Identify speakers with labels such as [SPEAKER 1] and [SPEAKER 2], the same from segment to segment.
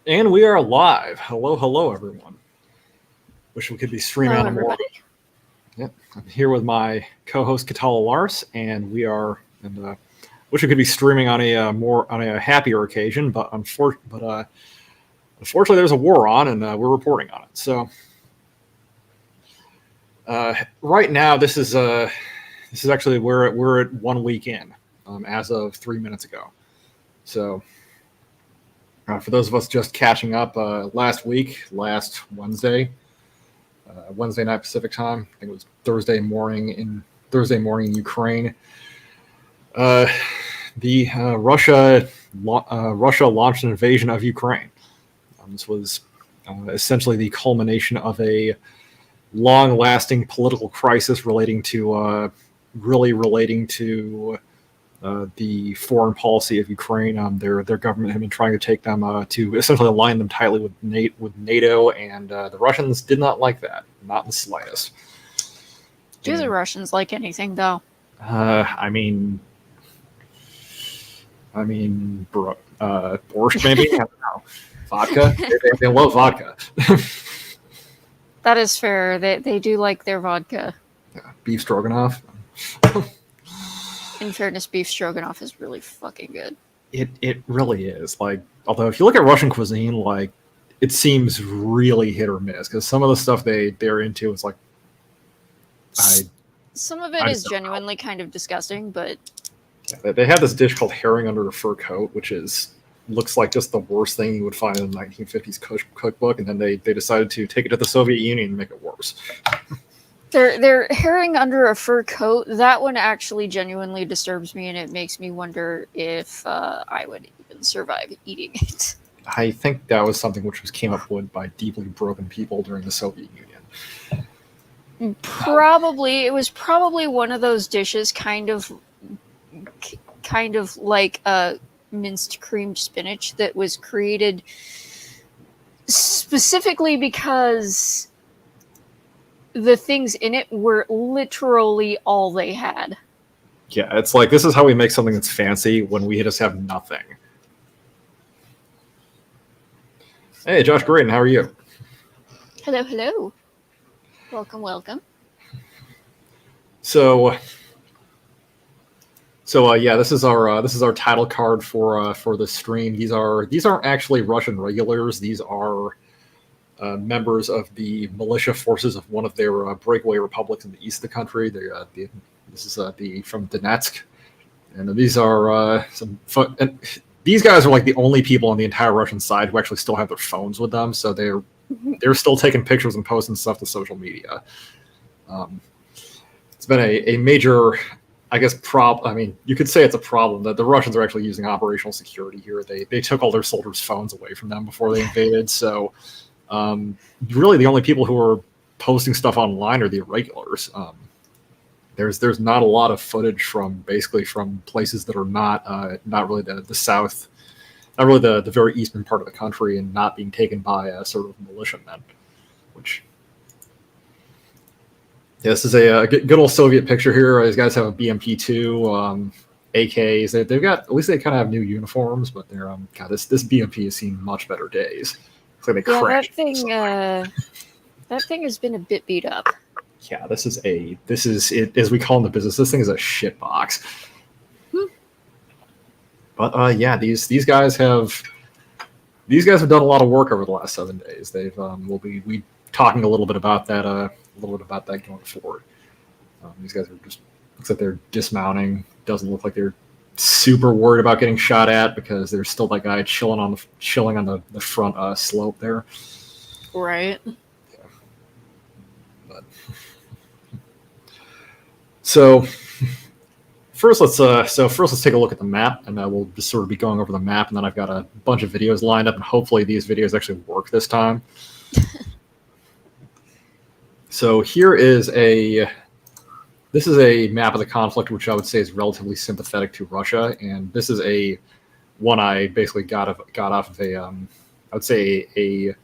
[SPEAKER 1] And we are live. Hello, everyone. Wish we could be streaming
[SPEAKER 2] Hello,
[SPEAKER 1] on a more. Yep, I'm here with my co-host Katala Lars, and wish we could be streaming on a happier occasion, but unfortunately, there's a war on, and we're reporting on it. So, right now, this is actually we're at 1 week in, as of 3 minutes ago. So. For those of us just catching up, last Wednesday night Pacific time, I think it was Thursday morning in Ukraine. Russia launched an invasion of Ukraine. This was essentially the culmination of a long-lasting political crisis relating to the foreign policy of Ukraine. Their government had been trying to take them to essentially align them tightly with NATO, and the Russians did not like that, not in the slightest.
[SPEAKER 2] Do the Russians like anything, though?
[SPEAKER 1] Borscht, maybe? I don't know. Vodka? They love vodka.
[SPEAKER 2] That is fair. They do like their vodka.
[SPEAKER 1] Beef stroganoff.
[SPEAKER 2] In fairness, beef stroganoff is really fucking good.
[SPEAKER 1] It really is. Like, although if you look at Russian cuisine, like, it seems really hit or miss, because some of the stuff they're into is like,
[SPEAKER 2] some of it is genuinely kind of disgusting, but
[SPEAKER 1] they have this dish called herring under a fur coat, which looks like just the worst thing you would find in a 1950s cookbook, and then they decided to take it to the Soviet Union and make it worse.
[SPEAKER 2] They're herring under a fur coat. That one actually genuinely disturbs me, and it makes me wonder if I would even survive eating it.
[SPEAKER 1] I think that was something which came up with by deeply broken people during the Soviet Union.
[SPEAKER 2] It was probably one of those dishes, kind of like minced creamed spinach, that was created specifically because the things in it were literally all they had.
[SPEAKER 1] Yeah, it's like, this is how we make something that's fancy when we just have nothing. Hey, Josh Graydon, how are you?
[SPEAKER 2] Hello. Welcome.
[SPEAKER 1] So yeah, this is our title card for the stream. These aren't actually Russian regulars. These are members of the militia forces of one of their breakaway republics in the east of the country. This is from Donetsk, and these are and these guys are like the only people on the entire Russian side who actually still have their phones with them, so they're still taking pictures and posting stuff to social media. It's been a major, I guess, problem. I mean, you could say it's a problem that the Russians are actually using operational security here. They took all their soldiers' phones away from them before they invaded, so. Really, the only people who are posting stuff online are the irregulars. There's not a lot of footage from places that are not really the south, not really the very eastern part of the country, and not being taken by sort of militiamen. Which, yeah, this is a good old Soviet picture here. These guys have a BMP-2, AKs. They've got, at least they kind of have new uniforms, but they're God, this BMP has seen much better days. Like
[SPEAKER 2] that thing has been a bit beat up.
[SPEAKER 1] Yeah, this is it, as we call in the business. This thing is a shit box. But yeah, these guys have done a lot of work over the last 7 days. We'll be talking a little bit about that going forward. These guys are looks like they're dismounting. Doesn't look like they're super worried about getting shot at, because there's still that guy chilling on the front slope there.
[SPEAKER 2] Right.
[SPEAKER 1] Yeah. But so first let's take a look at the map, and we'll just sort of be going over the map, and then I've got a bunch of videos lined up, and hopefully these videos actually work this time. So this is a map of the conflict, which I would say is relatively sympathetic to Russia, and this is one I basically got off of I would say a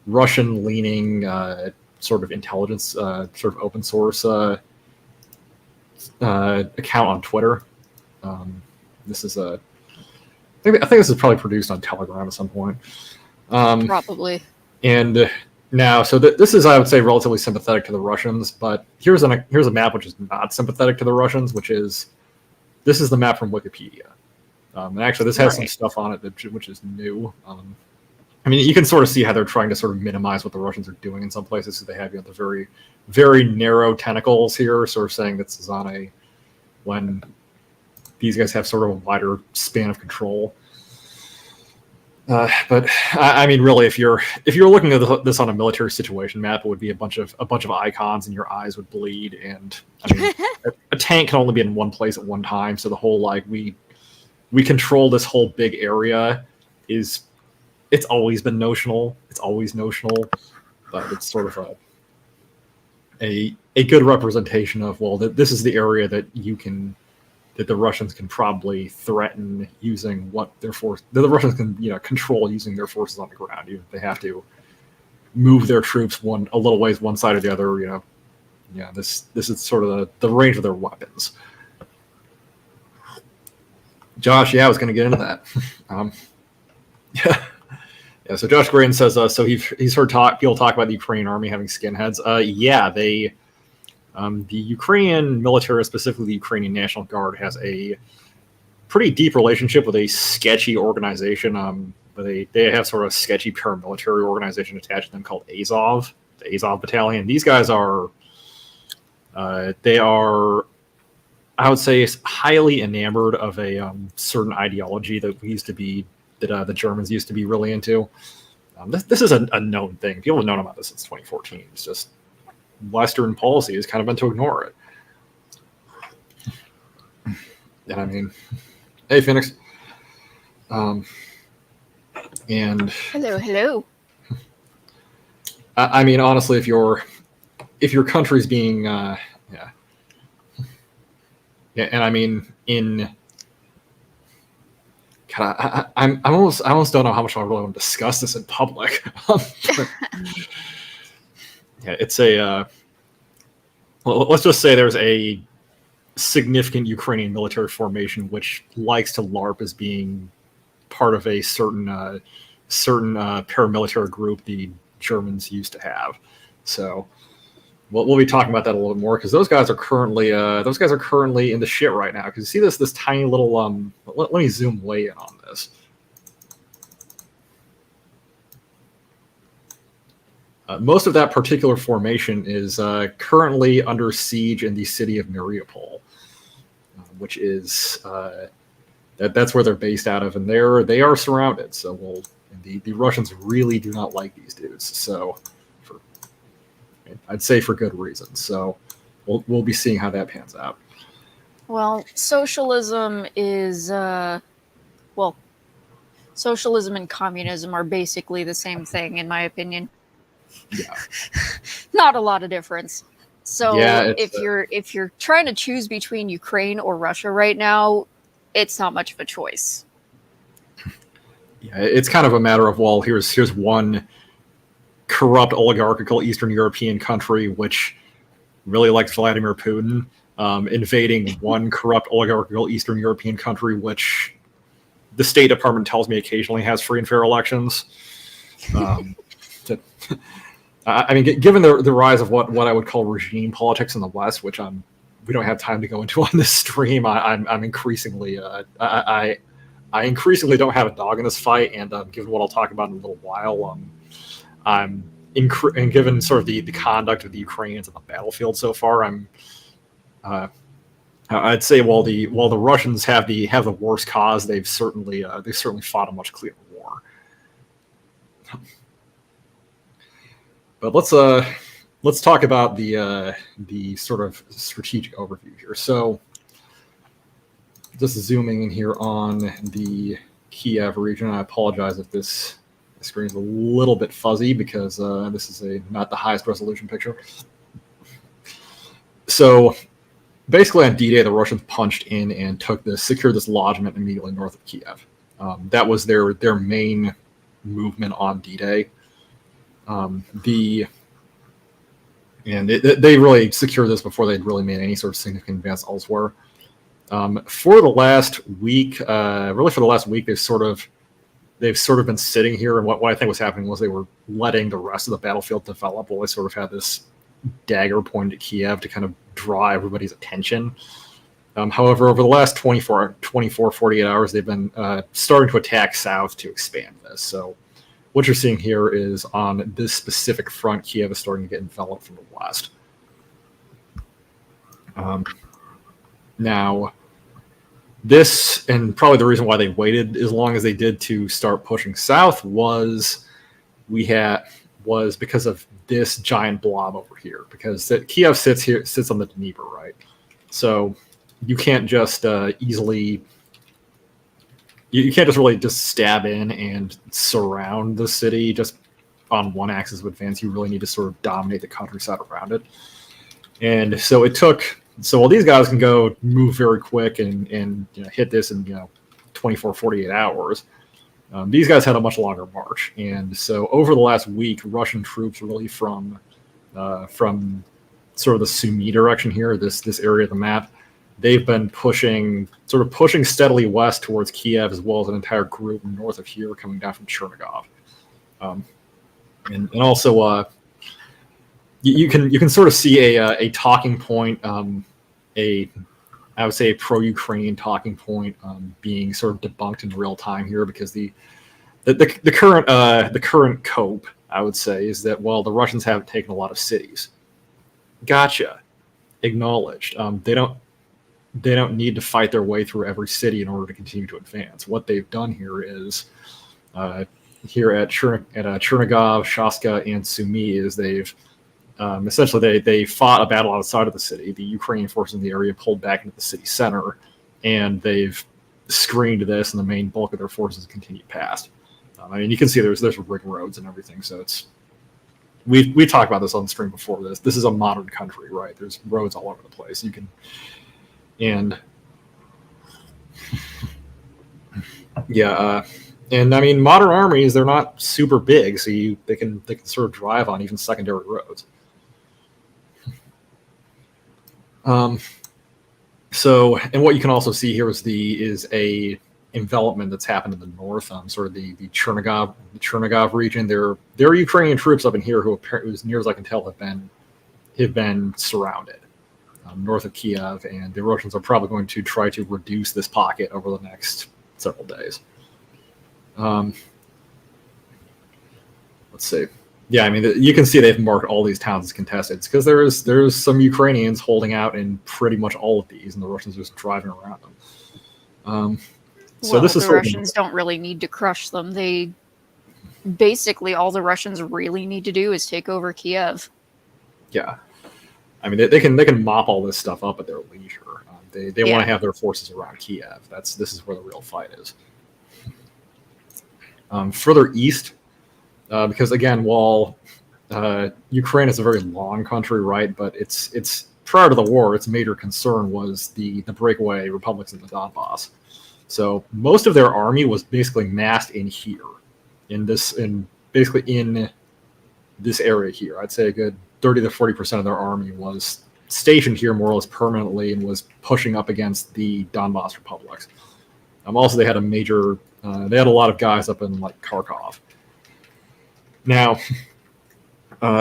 [SPEAKER 1] Russian-leaning sort of intelligence, sort of open source account on Twitter. This is I think this is probably produced on Telegram at some point.
[SPEAKER 2] Probably.
[SPEAKER 1] And now, so this is, I would say, relatively sympathetic to the Russians, but here's a map which is not sympathetic to the Russians, which is, this is the map from Wikipedia. And actually, this has some stuff on it which is new. I mean, you can sort of see how they're trying to sort of minimize what the Russians are doing in some places. So they have, the very, very narrow tentacles here, sort of saying this is on when these guys have sort of a wider span of control. But I mean, really, if you're looking at this on a military situation map, it would be a bunch of icons, and your eyes would bleed. And I mean, a tank can only be in one place at one time, so the whole we control this whole big area it's always been notional. It's always notional, but it's sort of a good representation of, well, this is the area that the Russians can probably threaten using what their force. The Russians can control using their forces on the ground. Even if they have to move their troops a little ways one side or the other. This is sort of the range of their weapons. Josh, I was going to get into that. Yeah. So Josh Graydon says, so he's heard people talk about the Ukrainian army having skinheads. The Ukrainian military, specifically the Ukrainian National Guard, has a pretty deep relationship with a sketchy organization. They have sort of a sketchy paramilitary organization attached to them called Azov, the Azov Battalion. These guys are, I would say, highly enamored of a certain ideology that the Germans used to be really into. This is a known thing. People have known about this since 2014. It's just Western policy has kind of been to ignore it. And I mean, hey, Phoenix. And
[SPEAKER 2] hello.
[SPEAKER 1] I mean, honestly, if your country's being, and I mean, God, I almost don't know how much I really want to discuss this in public. Yeah, it's let's just say there's a significant Ukrainian military formation which likes to LARP as being part of a certain paramilitary group the Germans used to have. So we'll be talking about that a little bit more, because those guys are currently in the shit right now. Because you see this tiny little let me zoom way in on this. Most of that particular formation is currently under siege in the city of Mariupol, which is that's where they're based out of, and they are surrounded. So the Russians really do not like these dudes. So I'd say for good reasons. So we'll be seeing how that pans out.
[SPEAKER 2] Well, socialism is socialism and communism are basically the same thing, in my opinion.
[SPEAKER 1] Yeah.
[SPEAKER 2] Not a lot of difference. So
[SPEAKER 1] yeah,
[SPEAKER 2] if you're trying to choose between Ukraine or Russia right now, it's not much of a choice.
[SPEAKER 1] Yeah, it's kind of a matter of, well, here's one corrupt oligarchical Eastern European country which really likes Vladimir Putin, invading one corrupt oligarchical Eastern European country which the State Department tells me occasionally has free and fair elections. I mean, given the rise of what I would call regime politics in the West, which we don't have time to go into on this stream, I'm increasingly I increasingly don't have a dog in this fight, and given what I'll talk about in a little while, and given sort of the conduct of the Ukrainians on the battlefield so far, I'd say while the Russians have the worst cause, they've certainly fought a much clearer war. But let's talk about the sort of strategic overview here. So just zooming in here on the Kiev region. I apologize if this screen is a little bit fuzzy, because this is not the highest resolution picture. So basically on D-Day, the Russians punched in and secured this lodgment immediately north of Kiev. That was their main movement on D-Day. They really secured this before they'd really made any sort of significant advance elsewhere. For the last week, they've sort of they've sort of been sitting here, and what I think was happening was they were letting the rest of the battlefield develop while they sort of had this dagger pointed at Kiev to kind of draw everybody's attention. However, over the last 24, 48 hours, they've been starting to attack south to expand this. So what you're seeing here is on this specific front, Kiev is starting to get enveloped from the west. Now, this, and probably the reason why they waited as long as they did to start pushing south was because of this giant blob over here. Because Kiev sits on the Dnieper, right? So you can't just easily, you can't just really just stab in and surround the city just on one axis of advance. You really need to sort of dominate the countryside around it. And so it took, so while these guys can go move very quick and hit this in 24, 48 hours, these guys had a much longer march. And so over the last week, Russian troops really from sort of the Sumi direction here, this area of the map, they've been pushing steadily west towards Kiev, as well as an entire group north of here coming down from Chernigov. And also you can sort of see a talking point, I would say a pro-Ukrainian talking point being sort of debunked in real time here, because the current cope, I would say, is that, well, the Russians haven't taken a lot of cities. Gotcha, acknowledged. They don't need to fight their way through every city in order to continue to advance. What they've done here is here at Chernigov, Shaska, and Sumi is they've essentially they fought a battle outside of the city. The Ukrainian forces in the area pulled back into the city center, and they've screened this, and the main bulk of their forces continued past. I mean, you can see there's ring roads and everything, so it's we talked about this on the stream before. This is a modern country, right? There's roads all over the place. You can and and I mean, modern armies, they're not super big, so they can sort of drive on even secondary roads. So, and what you can also see here is a envelopment that's happened in the north, sort of the Chernigov region. There are Ukrainian troops up in here who, as near as I can tell, have been surrounded north of Kiev, and the Russians are probably going to try to reduce this pocket over the next several days. Let's see. Yeah, I mean, you can see they've marked all these towns as contested because there's some Ukrainians holding out in pretty much all of these, and the Russians are just driving around them. So this is
[SPEAKER 2] the Russians don't really need to crush them. They basically, all the Russians really need to do is take over Kiev.
[SPEAKER 1] Yeah, I mean, they can mop all this stuff up at their leisure. They want to have their forces around Kiev. This is where the real fight is. Further east, because again, while Ukraine is a very long country, right? But it's prior to the war, its major concern was the breakaway republics in the Donbass. So most of their army was basically massed in here, in this area here. I'd say a good 30 to 40% of their army was stationed here more or less permanently and was pushing up against the Donbass republics. Also, they had they had a lot of guys up in like Kharkov. Now,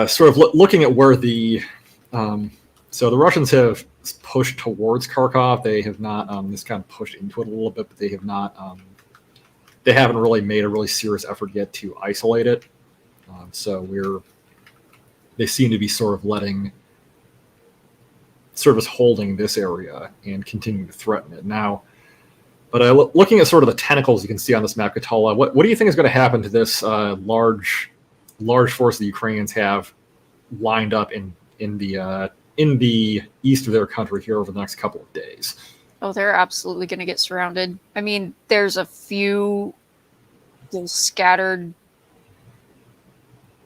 [SPEAKER 1] sort of looking at where so the Russians have pushed towards Kharkov. They have not just kind of pushed into it a little bit, but they have not. They haven't really made a really serious effort yet to isolate it. So they seem to be sort of holding this area and continuing to threaten it now. But looking at sort of the tentacles you can see on this map, Katola, what do you think is going to happen to this large force the Ukrainians have lined up in the east of their country here over the next couple of days?
[SPEAKER 2] Oh, they're absolutely going to get surrounded. I mean, there's a few little scattered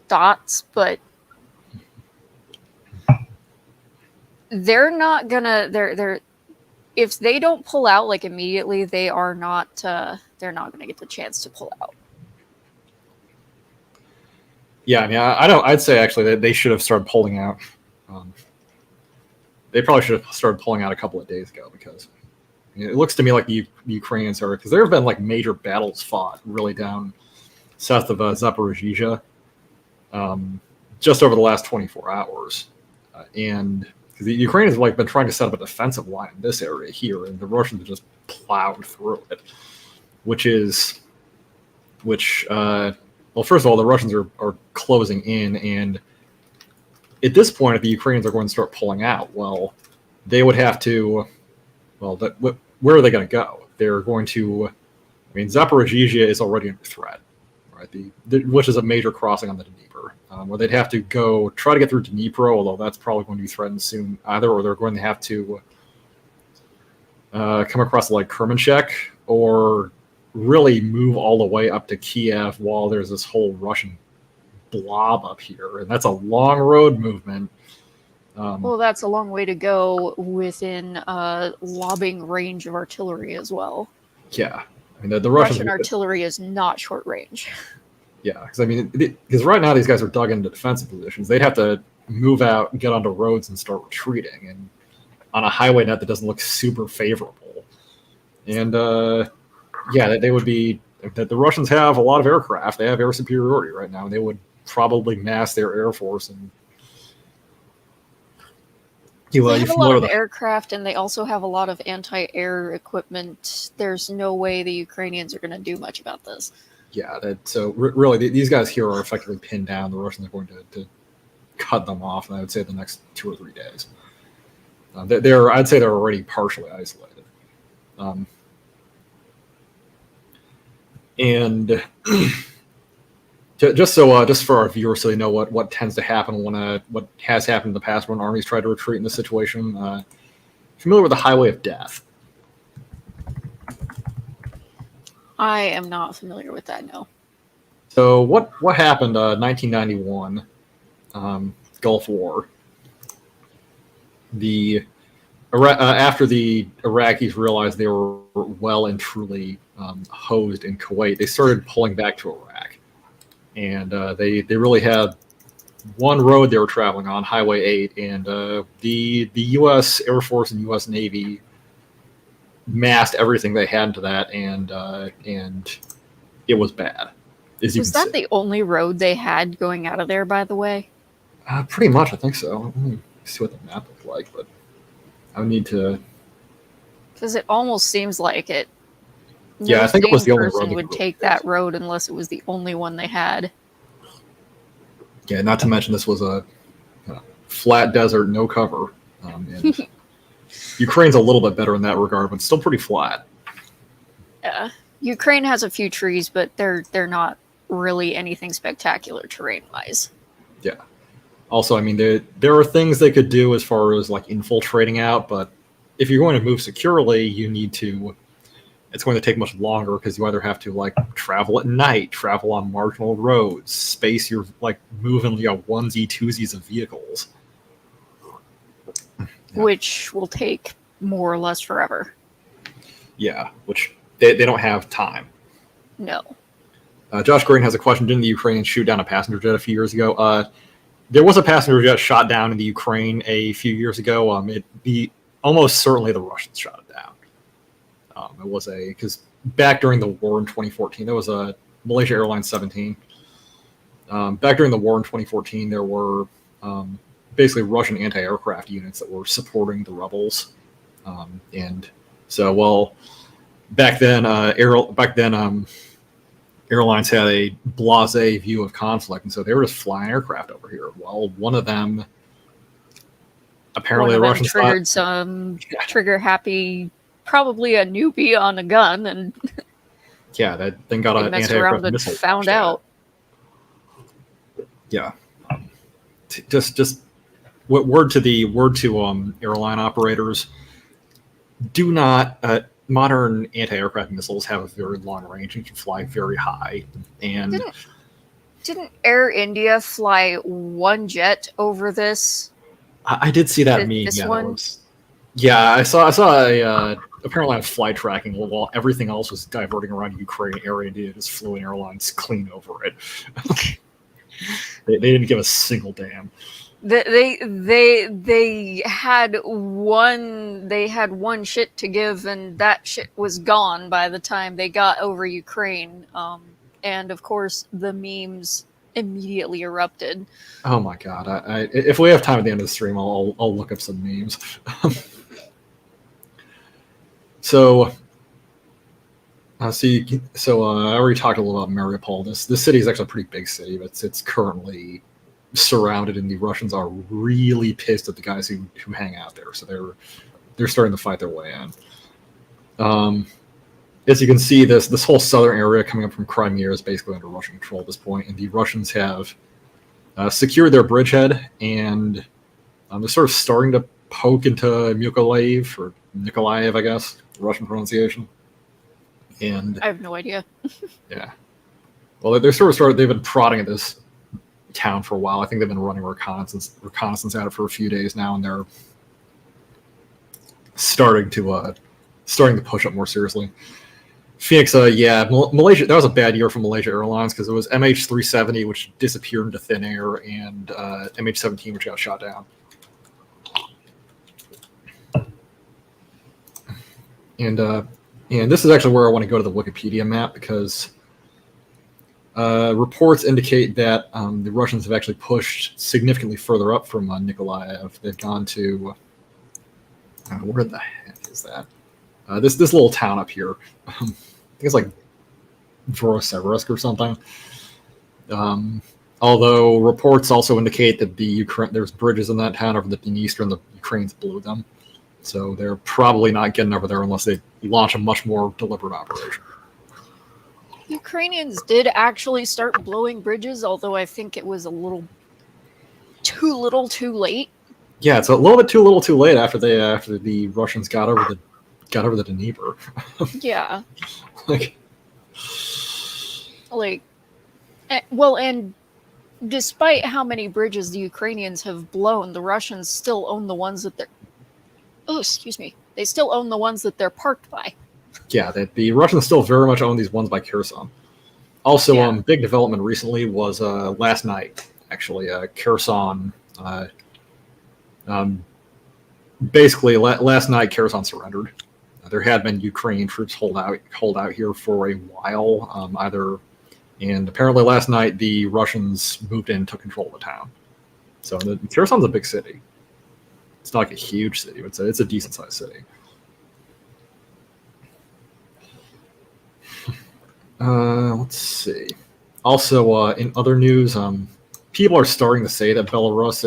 [SPEAKER 2] dots, but they're not gonna. They're if they don't pull out like immediately, they are not. They're not going to get the chance to pull out.
[SPEAKER 1] Yeah, I mean, I'd say actually that they should have started pulling out. They probably should have started pulling out a couple of days ago because, It looks to me like the Ukrainians are, because there have been like major battles fought really down south of Zaporizhzhia just over the last 24 hours. And because the Ukrainians have like been trying to set up a defensive line in this area here, and the Russians have just plowed through it, well, first of all, the Russians are closing in, and at this point, if the Ukrainians are going to start pulling out, well, they would have to, where are they going to go? They're going to, Zaporizhzhia is already under threat, right? Which is a major crossing on the Dnieper, where they'd have to go try to get through Dnieper, although that's probably going to be threatened soon either, or they're going to have to come across like Kermanshek, or really move all the way up to Kiev while there's this whole Russian blob up here, and that's a long road movement.
[SPEAKER 2] Well, that's a long way to go within lobbing range of artillery as well.
[SPEAKER 1] Yeah, the Russian
[SPEAKER 2] artillery is not short range.
[SPEAKER 1] Yeah, because right now these guys are dug into defensive positions. They'd have to move out, get onto roads, and start retreating, and on a highway net that doesn't look super favorable. And they would be. That the Russians have a lot of aircraft. They have air superiority right now, and they would probably mass their air force and.
[SPEAKER 2] They have a lot of aircraft, and they also have a lot of anti-air equipment. There's no way the Ukrainians are going to do much about this.
[SPEAKER 1] Yeah, really, these guys here are effectively pinned down. The Russians are going to cut them off, and I would say the next 2 or 3 days. I'd say they're already partially isolated. And just for our viewers, so they know what tends to happen when what has happened in the past when armies try to retreat in this situation. Familiar with the Highway of Death?
[SPEAKER 2] I am not familiar with that. No.
[SPEAKER 1] So what happened? 1991, Gulf War. After the Iraqis realized they were well and truly hosed in Kuwait, they started pulling back to Iraq. And they really had one road they were traveling on, Highway 8, and the U.S. Air Force and U.S. Navy massed everything they had into that, and it was bad.
[SPEAKER 2] Was that the only road they had going out of there, by the way?
[SPEAKER 1] Pretty much, I think so. Let me see what the map looked like, but I would need to...
[SPEAKER 2] Because it almost seems like it.
[SPEAKER 1] Yeah, I think it was the only road.
[SPEAKER 2] Person would take that road unless it was the only one they had.
[SPEAKER 1] Yeah, not to mention this was a flat desert, no cover. And Ukraine's a little bit better in that regard, but still pretty flat.
[SPEAKER 2] Yeah, Ukraine has a few trees, but they're not really anything spectacular terrain-wise.
[SPEAKER 1] Yeah. Also, there are things they could do as far as like infiltrating out, but if you're going to move securely, you need to. It's going to take much longer because you either have to like travel at night, travel on marginal roads, space your like moving onesie twosies of vehicles,
[SPEAKER 2] which will take more or less forever.
[SPEAKER 1] Yeah, which they don't have time.
[SPEAKER 2] No.
[SPEAKER 1] Josh Green has a question. Didn't the Ukrainians shoot down a passenger jet a few years ago? There was a passenger jet shot down in the Ukraine a few years ago. Almost certainly the Russians shot it down. It was because back during the war in 2014, there was a Malaysia Airlines 17. Back during the war in 2014, there were basically Russian anti-aircraft units that were supporting the rebels, and so back then airlines had a blasé view of conflict, and so they were just flying aircraft over here. Well, one of them apparently the Russians
[SPEAKER 2] triggered some trigger happy. Probably a newbie on a gun, and
[SPEAKER 1] that thing got an anti-aircraft missile.
[SPEAKER 2] Found out.
[SPEAKER 1] Yeah, just word to airline operators: do not. Modern anti-aircraft missiles have a very long range and can fly very high. And
[SPEAKER 2] didn't Air India fly one jet over this?
[SPEAKER 1] I did see that meme.
[SPEAKER 2] This one.
[SPEAKER 1] I saw apparently on flight tracking while everything else was diverting around Ukraine, Air India just flew in airlines clean over it. They didn't give a single damn.
[SPEAKER 2] They had one shit to give, and that shit was gone by the time they got over Ukraine. And of course, the memes immediately erupted.
[SPEAKER 1] Oh my god! If we have time at the end of the stream, I'll look up some memes. So I already talked a little about Mariupol. This city is actually a pretty big city, but it's currently surrounded, and the Russians are really pissed at the guys who hang out there. So they're starting to fight their way in. As you can see, this whole southern area coming up from Crimea is basically under Russian control at this point, and the Russians have secured their bridgehead, and they're sort of starting to poke into Mykolaiv, or Nikolaev, I guess, Russian pronunciation. And
[SPEAKER 2] I have no idea.
[SPEAKER 1] Yeah. Well, they've been prodding at this town for a while. I think they've been running reconnaissance at it for a few days now, and they're starting to push up more seriously. Phoenix, Malaysia. That was a bad year for Malaysia Airlines because it was MH370, which disappeared into thin air, and MH17, which got shot down. And this is actually where I want to go to the Wikipedia map, because reports indicate that the Russians have actually pushed significantly further up from Nikolaev. They've gone to where the heck is that? This little town up here. I think it's like Vorosevsk or something. Although reports also indicate that there's bridges in that town over the Dnieper, and the Ukrainians blew them. So they're probably not getting over there unless they launch a much more deliberate operation.
[SPEAKER 2] Ukrainians did actually start blowing bridges, although I think it was a little too late.
[SPEAKER 1] Yeah, it's a little bit too little, too late after the Russians got over the Dnieper.
[SPEAKER 2] Yeah. And despite how many bridges the Ukrainians have blown, the Russians still own the ones that they still own the ones that they're parked by.
[SPEAKER 1] Yeah, the Russians still very much own these ones by Kherson. Also, big development recently was last night, actually. Kherson, basically, last night Kherson surrendered. There had been Ukrainian troops hold out here for a while, and apparently last night the Russians moved in and took control of the town. So Kherson's a big city. It's not like a huge city, but it's a decent sized city. Let's see. Also, in other news, people are starting to say that Belarus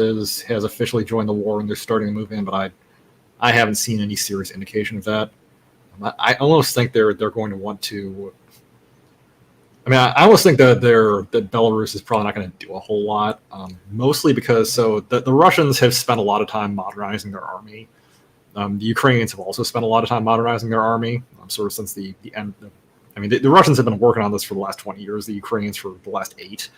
[SPEAKER 1] has officially joined the war and they're starting to move in, but I haven't seen any serious indication of that. I almost think they're going to want to. I almost think that Belarus is probably not going to do a whole lot, mostly because the Russians have spent a lot of time modernizing their army. The Ukrainians have also spent a lot of time modernizing their army, sort of since the end. The Russians have been working on this for the last 20 years, the Ukrainians for the last 8.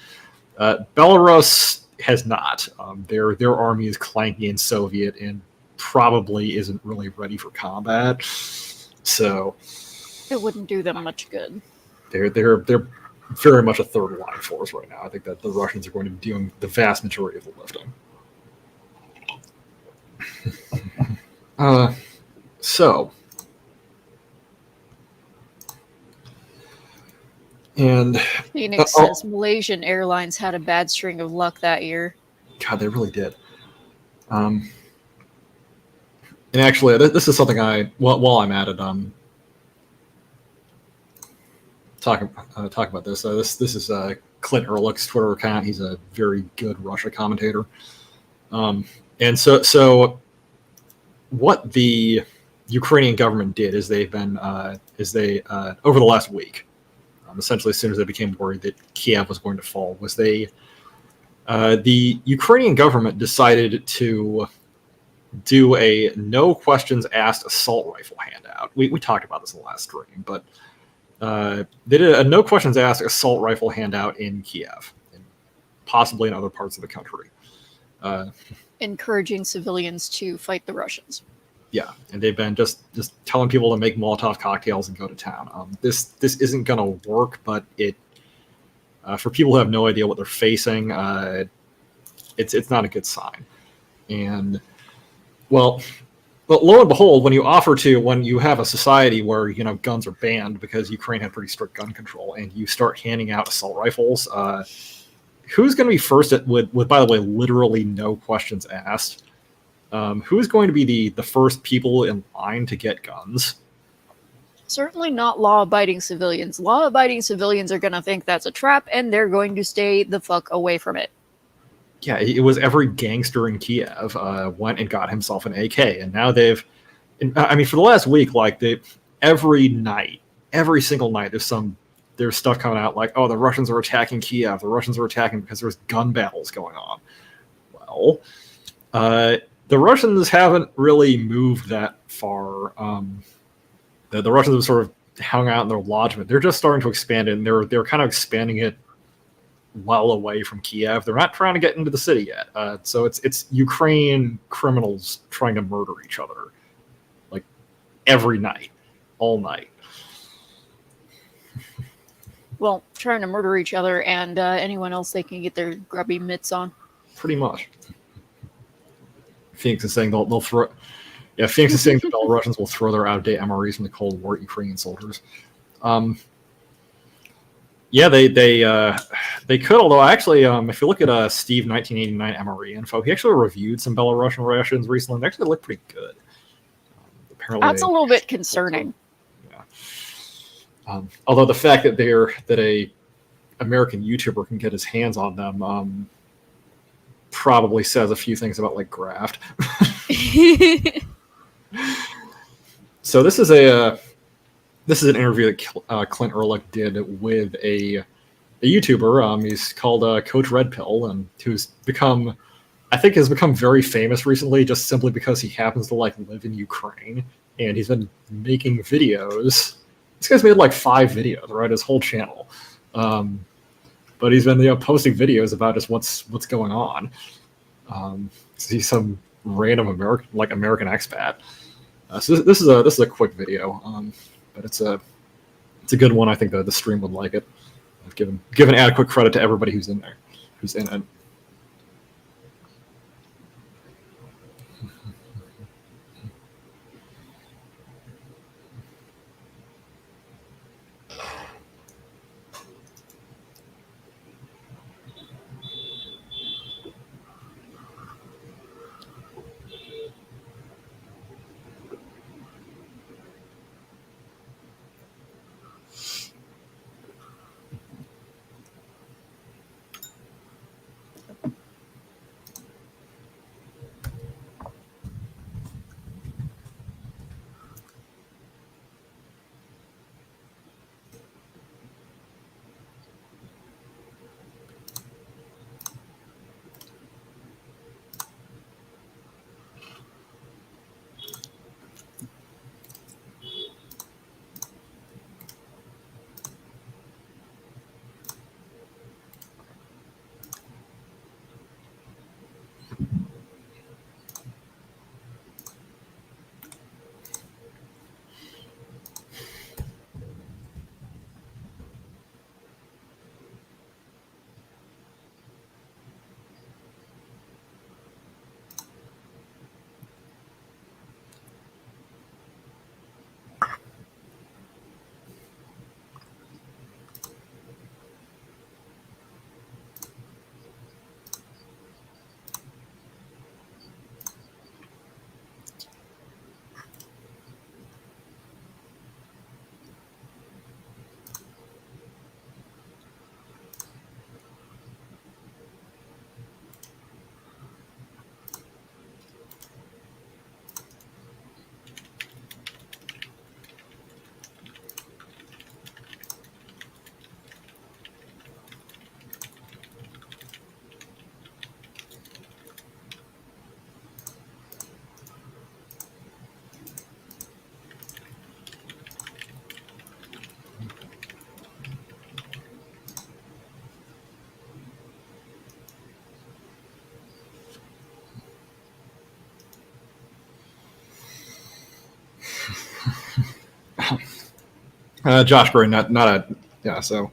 [SPEAKER 1] Belarus has not. Their army is clanky and Soviet and probably isn't really ready for combat. So
[SPEAKER 2] it wouldn't do them much good.
[SPEAKER 1] They're very much a third line force right now. I think that the Russians are going to be doing the vast majority of the lifting. And
[SPEAKER 2] Phoenix says Malaysian Airlines had a bad string of luck that year.
[SPEAKER 1] God, they really did. And actually, this is something while I'm at it, talk about this. This is Clint Ehrlich's Twitter account. He's a very good Russia commentator. And so what the Ukrainian government did is they over the last week, essentially as soon as they became worried that Kiev was going to fall, the Ukrainian government decided to do a no questions asked assault rifle handout. We talked about this in the last stream, but they did a no questions asked assault rifle handout in Kiev, and possibly in other parts of the country.
[SPEAKER 2] Encouraging civilians to fight the Russians.
[SPEAKER 1] Yeah, and they've been just telling people to make Molotov cocktails and go to town. This isn't going to work, but it for people who have no idea what they're facing, it's not a good sign. And well, but lo and behold, when you have a society where guns are banned because Ukraine had pretty strict gun control, and you start handing out assault rifles, who's going to be first with by the way, literally no questions asked? Who's going to be the first people in line to get guns?
[SPEAKER 2] Certainly not law-abiding civilians. Law-abiding civilians are going to think that's a trap, and they're going to stay the fuck away from it.
[SPEAKER 1] Yeah, it was every gangster in Kiev went and got himself an AK, and now they've. I mean, for the last week, every night, every single night, there's stuff coming out like, oh, the Russians are attacking Kiev. The Russians are attacking because there's gun battles going on. Well, the Russians haven't really moved that far. The Russians have sort of hung out in their lodgment. They're just starting to expand it, and they're kind of expanding it well away from Kiev. They're not trying to get into the city yet. So it's Ukrainian criminals trying to murder each other, like every night, all night.
[SPEAKER 2] Well, trying to murder each other and anyone else they can get their grubby mitts on.
[SPEAKER 1] Pretty much. Phoenix is saying they'll throw. Yeah, Phoenix is saying the Belarusians will throw their out-of-date MREs from the Cold War at Ukrainian soldiers. Yeah, they could. Although actually, if you look at Steve 1989 MRE info, he actually reviewed some Belarusian rations recently. They actually look pretty good. Apparently,
[SPEAKER 2] that's a little bit concerning.
[SPEAKER 1] Yeah. Although the fact that a American YouTuber can get his hands on them probably says a few things about graft. So this is an interview that Clint Ehrlich did with a YouTuber. He's called Coach Red Pill, and who's become very famous recently just simply because he happens to live in Ukraine, and he's been making videos. This guy's made 5 videos, right? His whole channel. But he's been posting videos about just what's going on. He's some random American expat. So this is a quick video, but it's a good one. I think the stream would like it. I've given adequate credit to everybody who's in it. Josh Gray, not a yeah. So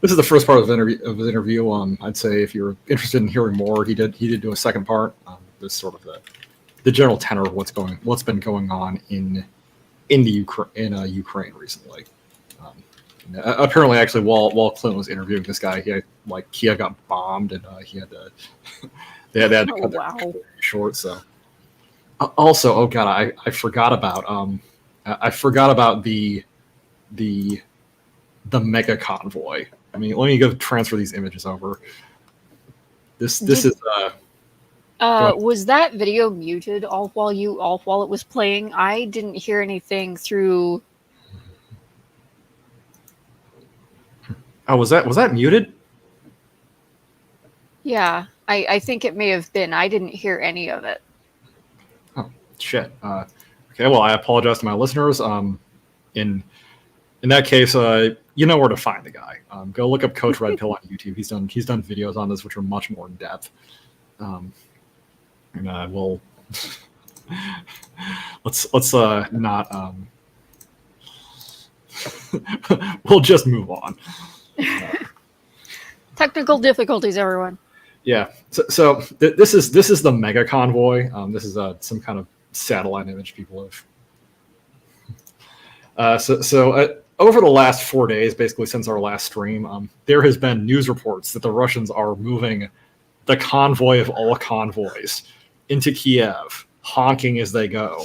[SPEAKER 1] this is the first part of his interview. I'd say if you're interested in hearing more, he did do a second part. This sort of the general tenor of what's been going on in Ukraine recently. Apparently, actually, while Clinton was interviewing this guy, Kiev got bombed, and he had to they had to cut their short. So also, oh god, I forgot about the mega convoy. I mean, let me go transfer these images over. This is
[SPEAKER 2] was that video muted while it was playing? I didn't hear anything through.
[SPEAKER 1] Oh, was that muted?
[SPEAKER 2] Yeah, I think it may have been. I didn't hear any of it.
[SPEAKER 1] Oh shit. Okay, well, I apologize to my listeners. In that case, you know where to find the guy. Go look up Coach Red Pill on YouTube. He's done videos on this which are much more in depth. And we'll let's not we'll just move on.
[SPEAKER 2] Technical difficulties, everyone.
[SPEAKER 1] Yeah. So this is the mega convoy. This is some kind of satellite image people have. Over the last 4 days, basically since our last stream, there has been news reports that the Russians are moving the convoy of all convoys into Kiev, honking as they go.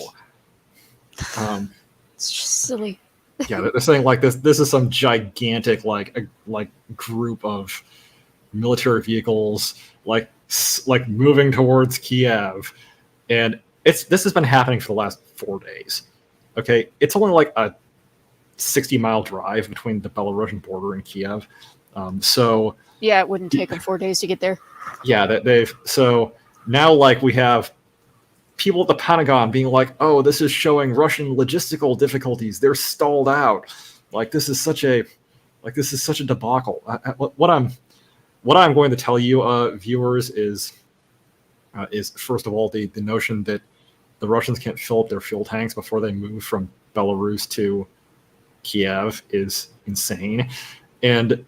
[SPEAKER 2] It's just silly.
[SPEAKER 1] Yeah, they're saying like this is some gigantic like group of military vehicles like moving towards Kiev, and this has been happening for the last 4 days. Okay, it's only like a 60-mile drive between the Belarusian border and Kiev. So
[SPEAKER 2] yeah, it wouldn't take them 4 days to get there.
[SPEAKER 1] Yeah, so now like we have people at the Pentagon being like, "Oh, this is showing Russian logistical difficulties. They're stalled out. Like this is such a debacle." What I'm going to tell you, viewers, is first of all the notion that the Russians can't fill up their fuel tanks before they move from Belarus to Kiev is insane. And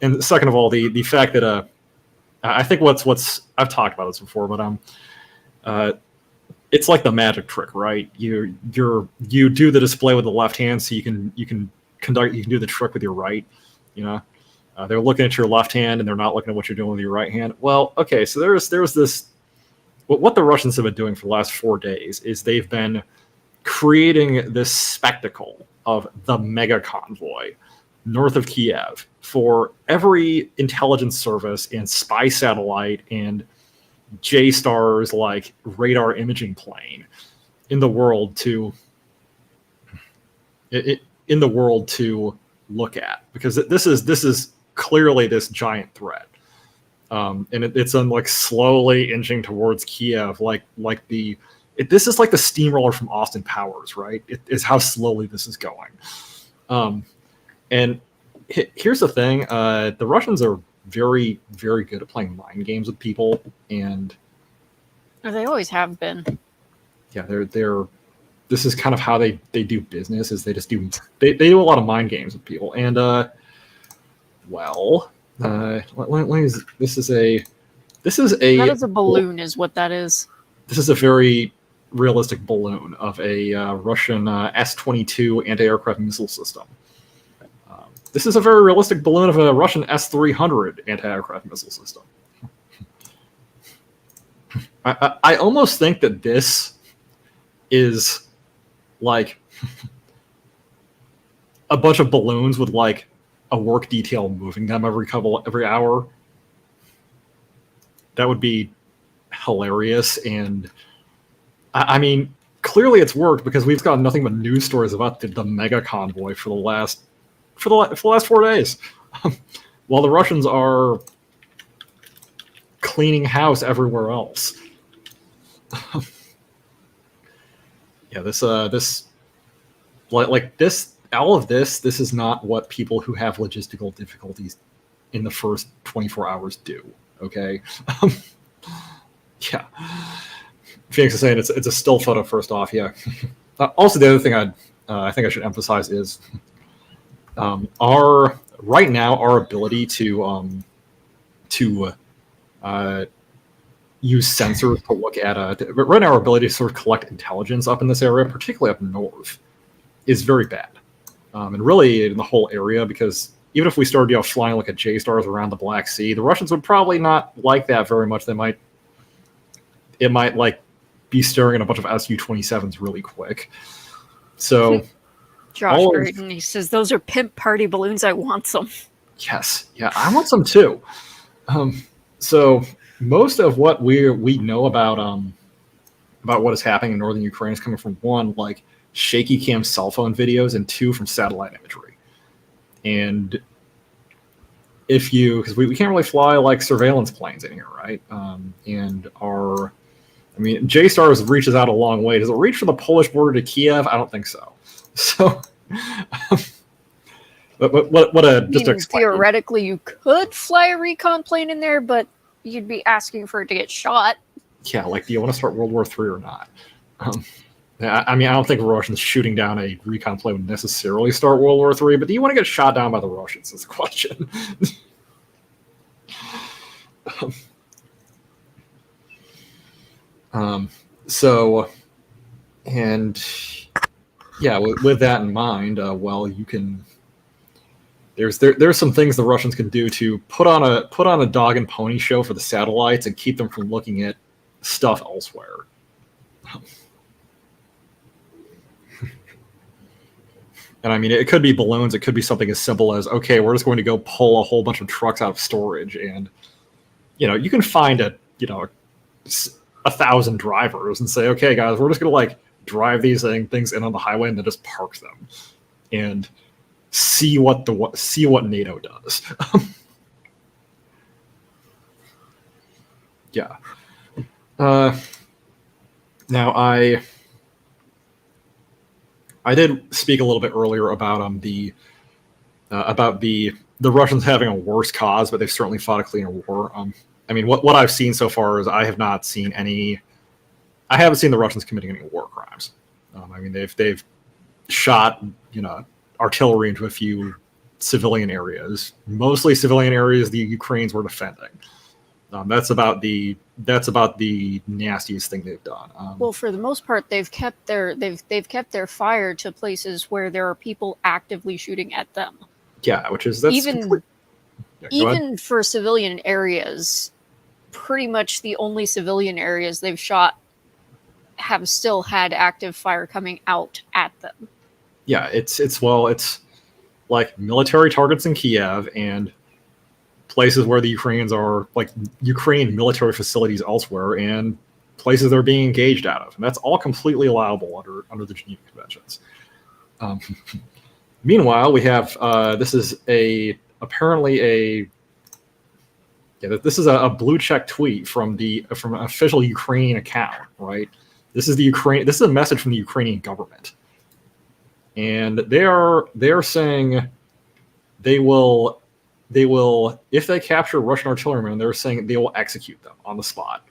[SPEAKER 1] and second of all, the fact that I think what's I've talked about this before, but it's like the magic trick, right? You do the display with the left hand, so you can do the trick with your right. You know, they're looking at your left hand and they're not looking at what you're doing with your right hand. Well, okay, so there's this. What the Russians have been doing for the last 4 days is they've been creating this spectacle of the mega convoy north of Kiev for every intelligence service and spy satellite and J-STARS like radar imaging plane in the world to look at, because this is clearly this giant threat. And it's like slowly inching towards Kiev, this is like the steamroller from Austin Powers, right? It is how slowly this is going. And here's the thing: the Russians are very, very good at playing mind games with people, and
[SPEAKER 2] they always have been.
[SPEAKER 1] Yeah, they're. This is kind of how they do business. Is they do a lot of mind games with people, and this is a
[SPEAKER 2] that is a balloon, is what that is.
[SPEAKER 1] This is a very realistic balloon of a Russian S-22 anti-aircraft missile system. This is a very realistic balloon of a Russian S-300 anti-aircraft missile system. I almost think that this is like a bunch of balloons with like a work detail moving them every hour. That would be hilarious. And I mean, clearly it's worked, because we've got nothing but news stories about the mega convoy for the last 4 days, while the Russians are cleaning house everywhere else. Yeah, this all of this is not what people who have logistical difficulties in the first 24 hours do. Okay. Yeah. Phoenix is saying it's a still photo first off. Yeah. Also, the other thing I think I should emphasize is Our right now our ability to use sensors to look at but right now our ability to sort of collect intelligence up in this area, particularly up north, is very bad, and really in the whole area, because even if we started flying like a J-stars around the Black Sea, the Russians would probably not like that very much. It might like be staring at a bunch of Su-27s really quick. So
[SPEAKER 2] Josh Braden, he says those are pimp party balloons. I want some.
[SPEAKER 1] Yes, yeah, I want some too. So most of what we know about what is happening in northern Ukraine is coming from, one, like shaky cam cell phone videos, and two, from satellite imagery. And because we can't really fly like surveillance planes in here, right? And J-stars reaches out a long way. Does it reach from the Polish border to Kiev? I don't think so. So,
[SPEAKER 2] theoretically, you could fly a recon plane in there, but you'd be asking for it to get shot.
[SPEAKER 1] Yeah, like, do you want to start World War III or not? I don't think Russians shooting down a recon plane would necessarily start World War III, but do you want to get shot down by the Russians is the question. With that in mind, you can. There's some things the Russians can do to put on a dog and pony show for the satellites and keep them from looking at stuff elsewhere. And it could be balloons. It could be something as simple as, okay, we're just going to go pull a whole bunch of trucks out of storage, and you can find 1,000 drivers and say, okay, guys, we're just going to like drive these things in on the highway and then just park them and see what NATO does. Yeah. Now I did speak a little bit earlier about the Russians having a worse cause, but they've certainly fought a cleaner war. What I've seen so far is I haven't seen the Russians committing any war crimes. They've shot artillery into a few civilian areas, mostly civilian areas the Ukrainians were defending. That's about the nastiest thing they've done.
[SPEAKER 2] Well, for the most part, they've kept their fire to places where there are people actively shooting at them.
[SPEAKER 1] Yeah,
[SPEAKER 2] even for civilian areas, pretty much the only civilian areas they've shot have still had active fire coming out at them.
[SPEAKER 1] Yeah, it's like military targets in Kiev and places where the Ukrainians are, like Ukrainian military facilities elsewhere, and places they're being engaged out of, and that's all completely allowable under the Geneva Conventions. Meanwhile, we have this is apparently this is a blue check tweet from an official Ukrainian account, right? This is a message from the Ukrainian government, and they're saying they will, if they capture Russian artillerymen, they're saying they will execute them on the spot.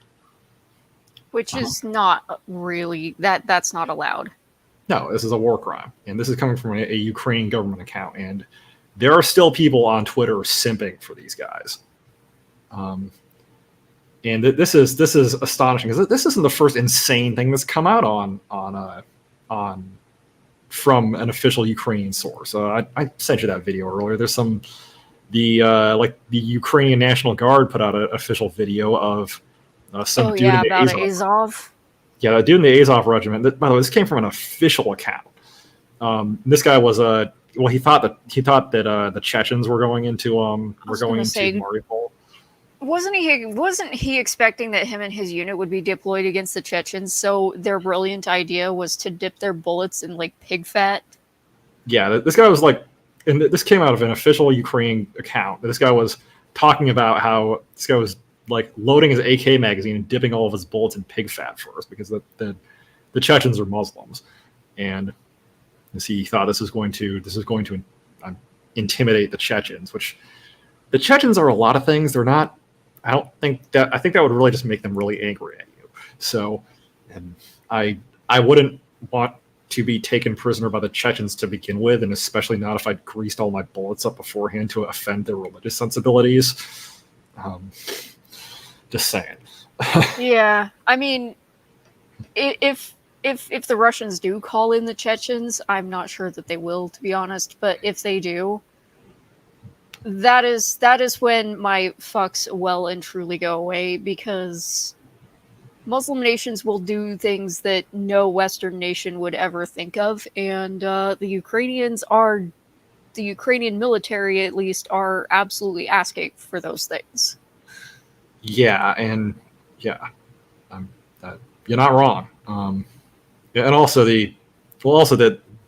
[SPEAKER 2] Which is not really, that's not allowed.
[SPEAKER 1] No, this is a war crime, and this is coming from a Ukrainian government account, and there are still people on Twitter simping for these guys. And this is astonishing, because this isn't the first insane thing that's come out from an official Ukrainian source. I sent you that video earlier. There's the Ukrainian National Guard put out an official video of some dude in the
[SPEAKER 2] Azov.
[SPEAKER 1] Yeah, a dude in the Azov Regiment. By the way, this came from an official account. This guy was he thought that the Chechens were going into Mariupol.
[SPEAKER 2] Wasn't he expecting that him and his unit would be deployed against the Chechens? So their brilliant idea was to dip their bullets in like pig fat.
[SPEAKER 1] Yeah, this guy was like, and this came out of an official Ukrainian account. This guy was talking about how this guy was like loading his AK magazine and dipping all of his bullets in pig fat first, because the Chechens are Muslims, and he thought this is going to intimidate the Chechens, which the Chechens are a lot of things. They're not. I think that would really just make them really angry at you. So, and I wouldn't want to be taken prisoner by the Chechens to begin with, and especially not if I'd greased all my bullets up beforehand to offend their religious sensibilities. Just saying.
[SPEAKER 2] Yeah, I mean, if the Russians do call in the Chechens, I'm not sure that they will, to be honest. But if they do, that is when my fucks well and truly go away, because Muslim nations will do things that no Western nation would ever think of, and the Ukrainian military, at least, are absolutely asking for those things.
[SPEAKER 1] Yeah, and yeah, you're not wrong. Yeah, and also the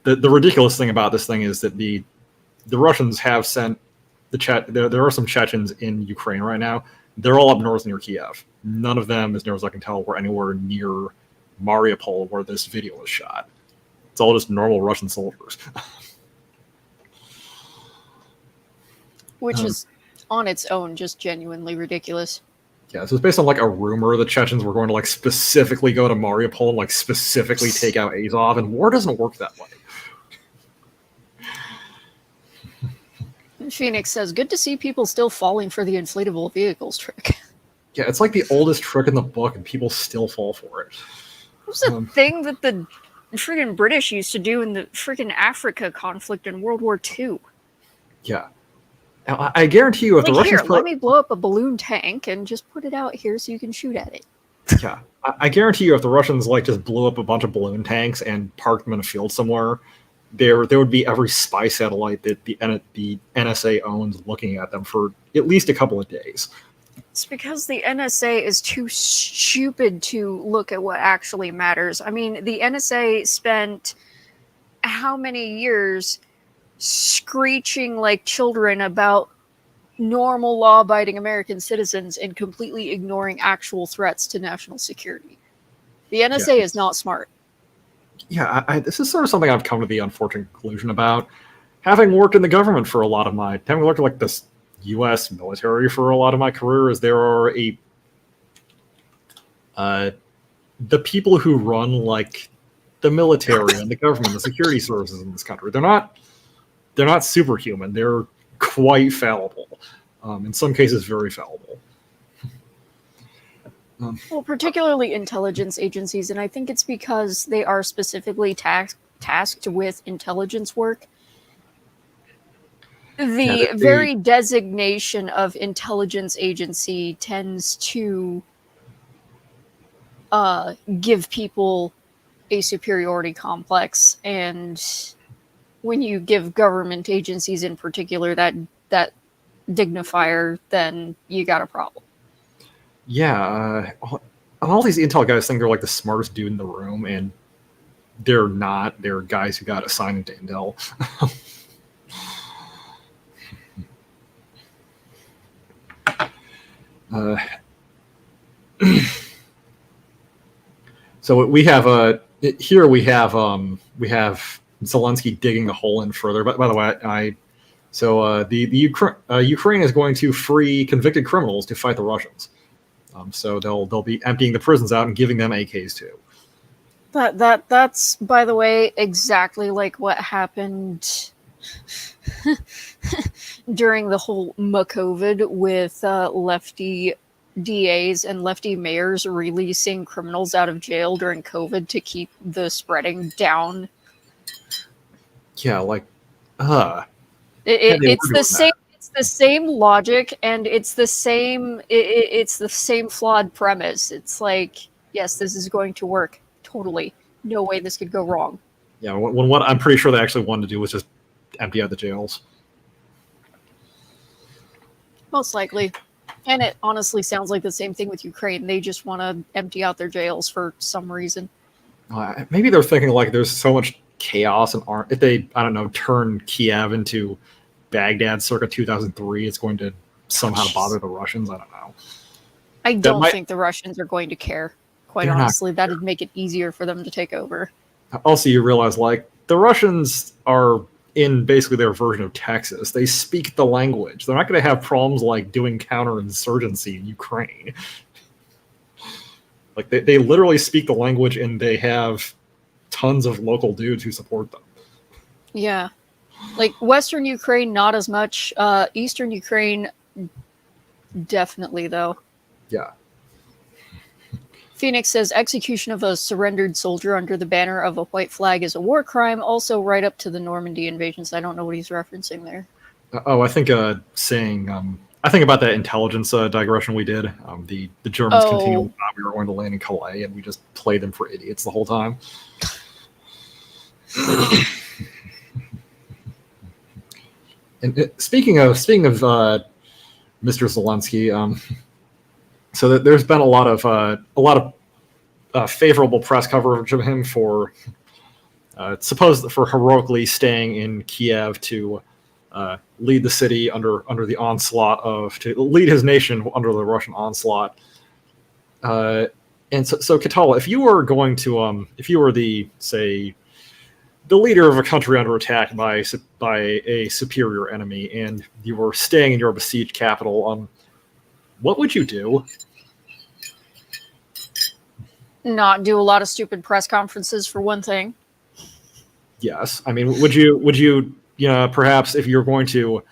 [SPEAKER 1] ridiculous thing about this thing is that the Russians have sent there are some Chechens in Ukraine right now. They're all up north near Kiev. None of them, as near as I can tell, were anywhere near Mariupol where this video was shot. It's all just normal Russian soldiers.
[SPEAKER 2] Which is, on its own, just genuinely ridiculous.
[SPEAKER 1] Yeah, so it's based on like a rumor the Chechens were going to like specifically go to Mariupol and like specifically take out Azov, and war doesn't work that way.
[SPEAKER 2] Phoenix says, good to see people still falling for the inflatable vehicles trick.
[SPEAKER 1] Yeah, it's like the oldest trick in the book, and people still fall for it.
[SPEAKER 2] It was a thing that the friggin' British used to do in the friggin' Africa conflict in World War II.
[SPEAKER 1] Yeah. Now, I guarantee you, if
[SPEAKER 2] like,
[SPEAKER 1] the Russians...
[SPEAKER 2] Here, let me blow up a balloon tank and just put it out here so you can shoot at it.
[SPEAKER 1] Yeah. I guarantee you, if the Russians like just blew up a bunch of balloon tanks and parked them in a field somewhere, there would be every spy satellite that the NSA owns looking at them for at least a couple of days.
[SPEAKER 2] It's because the NSA is too stupid to look at what actually matters. I mean, the NSA spent how many years screeching like children about normal law-abiding American citizens and completely ignoring actual threats to national security. The NSA is not smart.
[SPEAKER 1] Yeah, this is sort of something I've come to the unfortunate conclusion about. Having worked in the government for a lot of having worked like this U.S. military for a lot of my career, is there are the people who run like the military and the government, the security services in this country. They're not superhuman. They're quite fallible. In some cases, very fallible.
[SPEAKER 2] Well, particularly intelligence agencies, and I think it's because they are specifically tasked with intelligence work. The very designation of intelligence agency tends to give people a superiority complex, and when you give government agencies in particular that dignifier, then you got a problem.
[SPEAKER 1] Yeah, all these intel guys think they're like the smartest dude in the room, and they're not. They're guys who got assigned to intel. So we have here we have Zelensky digging the hole in further. But by the way, Ukraine is going to free convicted criminals to fight the Russians. So they'll be emptying the prisons out and giving them AKs too.
[SPEAKER 2] That's, by the way, exactly like what happened during the whole COVID with lefty DAs and lefty mayors releasing criminals out of jail during COVID to keep the spreading down.
[SPEAKER 1] Yeah, like,
[SPEAKER 2] it's the same. It's the same logic, and it's the same. It's the same flawed premise. It's like, yes, this is going to work. Totally, no way this could go wrong.
[SPEAKER 1] Yeah, when what I'm pretty sure they actually wanted to do was just empty out the jails.
[SPEAKER 2] Most likely. And it honestly sounds like the same thing with Ukraine. They just want to empty out their jails for some reason.
[SPEAKER 1] Maybe they're thinking like there's so much chaos and if they, I don't know, turn Kiev into Baghdad circa 2003, it's going to somehow bother the Russians. I don't know.
[SPEAKER 2] I don't think the Russians are going to care. Quite honestly, that'd make it easier for them to take over.
[SPEAKER 1] Also, you realize like the Russians are in basically their version of Texas. They speak the language. They're not going to have problems like doing counterinsurgency in Ukraine. Like they literally speak the language, and they have tons of local dudes who support them.
[SPEAKER 2] Yeah. Like Western Ukraine, not as much. Eastern Ukraine, definitely, though.
[SPEAKER 1] Yeah.
[SPEAKER 2] Phoenix says execution of a surrendered soldier under the banner of a white flag is a war crime. Also, right up to the Normandy invasions. I don't know what he's referencing there.
[SPEAKER 1] I think I think about that intelligence digression we did. The Germans continually thought we were going to land in Calais, and we just played them for idiots the whole time. And speaking of Mr. Zelensky, so there's been a lot of favorable press coverage of him for heroically staying in Kiev to lead the city under the onslaught to lead his nation under the Russian onslaught. And so Katala, if you were going to if you were the leader of a country under attack by a superior enemy, and you were staying in your besieged capital, what would you do?
[SPEAKER 2] Not do a lot of stupid press conferences, for one thing.
[SPEAKER 1] Yes, I mean, would you perhaps if you're going to,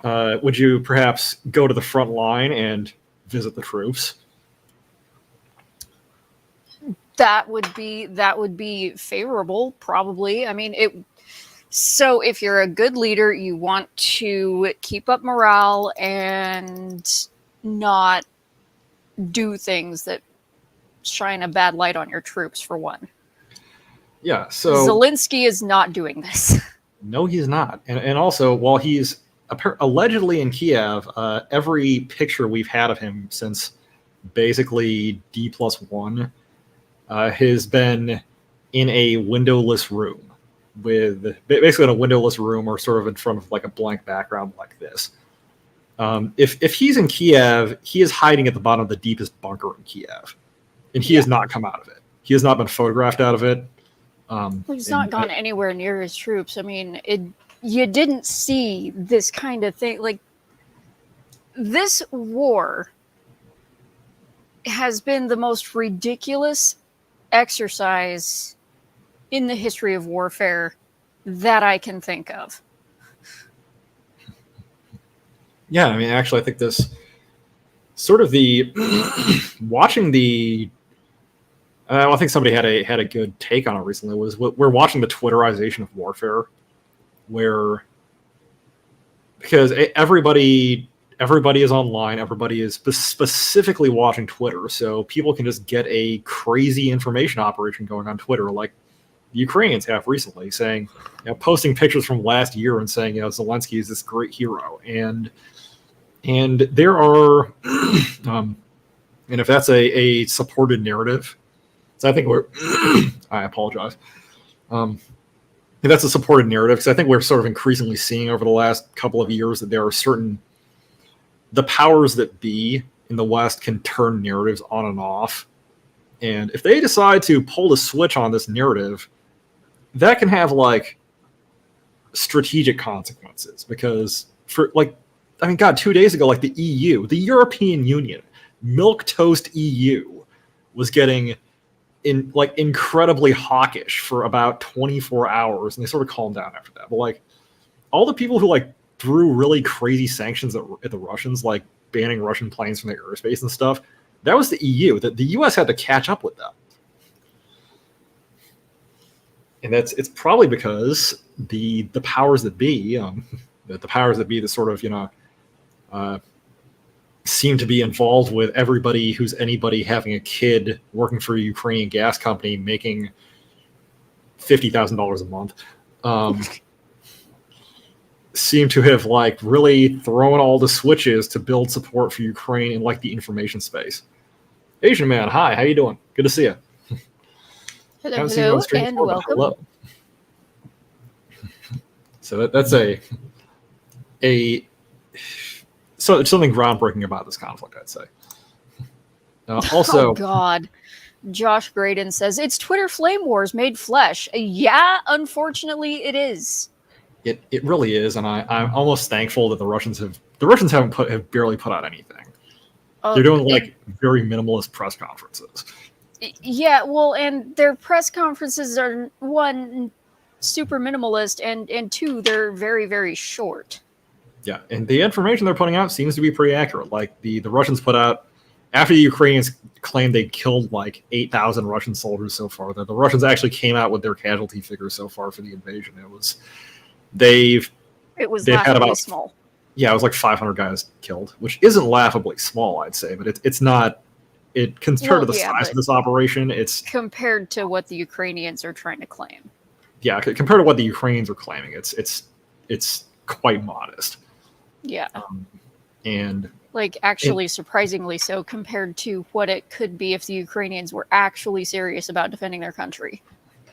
[SPEAKER 1] would you perhaps go to the front line and visit the troops?
[SPEAKER 2] That would be favorable, probably. I mean, so if you're a good leader, you want to keep up morale and not do things that shine a bad light on your troops, for one.
[SPEAKER 1] Yeah, so
[SPEAKER 2] Zelensky is not doing this.
[SPEAKER 1] No, he's not. And also, while he's allegedly in Kiev, every picture we've had of him since basically D+1 has been in a windowless room, basically in a windowless room or sort of in front of like a blank background like this. If he's in Kiev, he is hiding at the bottom of the deepest bunker in Kiev, and he has not come out of it. He has not been photographed out of it.
[SPEAKER 2] He's not gone anywhere near his troops. I mean, you didn't see this kind of thing. Like, this war has been the most ridiculous exercise in the history of warfare that I can think of.
[SPEAKER 1] Yeah, I mean, actually, I think this sort of watching the. I think somebody had a good take on it recently. We're watching the Twitterization of warfare, because everybody is online, everybody is specifically watching Twitter, so people can just get a crazy information operation going on Twitter, like the Ukrainians have recently, saying, posting pictures from last year and saying, Zelensky is this great hero, and there are, and if that's a supported narrative. So I think I apologize. If that's a supported narrative, because I think we're sort of increasingly seeing over the last couple of years that there are the powers that be in the West can turn narratives on and off. And if they decide to pull the switch on this narrative, that can have strategic consequences, because 2 days ago, the EU, the European Union, milquetoast EU was getting incredibly hawkish for about 24 hours, and they sort of calmed down after that. But all the people who threw really crazy sanctions at the Russians, like banning Russian planes from their airspace and stuff, that was the EU. That the US had to catch up with them, and it's probably because the powers that be, that sort of seem to be involved with everybody who's anybody having a kid working for a Ukrainian gas company making $50,000 a month, seem to have really thrown all the switches to build support for Ukraine in the information space. Asian man, hi, how you doing? Good to see you.
[SPEAKER 2] Hello, and welcome.
[SPEAKER 1] Hello. So that's so it's something groundbreaking about this conflict, I'd say. Also,
[SPEAKER 2] oh God, Josh Graydon says it's Twitter flame wars made flesh. Yeah, unfortunately, it is.
[SPEAKER 1] It really is, and I'm almost thankful that the Russians have barely put out anything. They're doing very minimalist press conferences.
[SPEAKER 2] Yeah, well, and their press conferences are, one, super minimalist, and two, they're very, very short.
[SPEAKER 1] Yeah, and the information they're putting out seems to be pretty accurate. Like the Russians put out, after the Ukrainians claimed they killed like 8,000 Russian soldiers so far, the Russians actually came out with their casualty figures so far for the invasion. It was they've
[SPEAKER 2] It was
[SPEAKER 1] they've had
[SPEAKER 2] laughably
[SPEAKER 1] about
[SPEAKER 2] small.
[SPEAKER 1] Yeah, it was like 500 guys killed, which isn't laughably small, I'd say, but it's not. It compared to the size
[SPEAKER 2] but
[SPEAKER 1] of this operation, it's
[SPEAKER 2] compared to what the Ukrainians are trying to claim.
[SPEAKER 1] yeah, compared to what the Ukrainians are claiming, it's quite modest.
[SPEAKER 2] Yeah.
[SPEAKER 1] And
[SPEAKER 2] Like, actually, surprisingly so, compared to what it could be if the Ukrainians were actually serious about defending their country.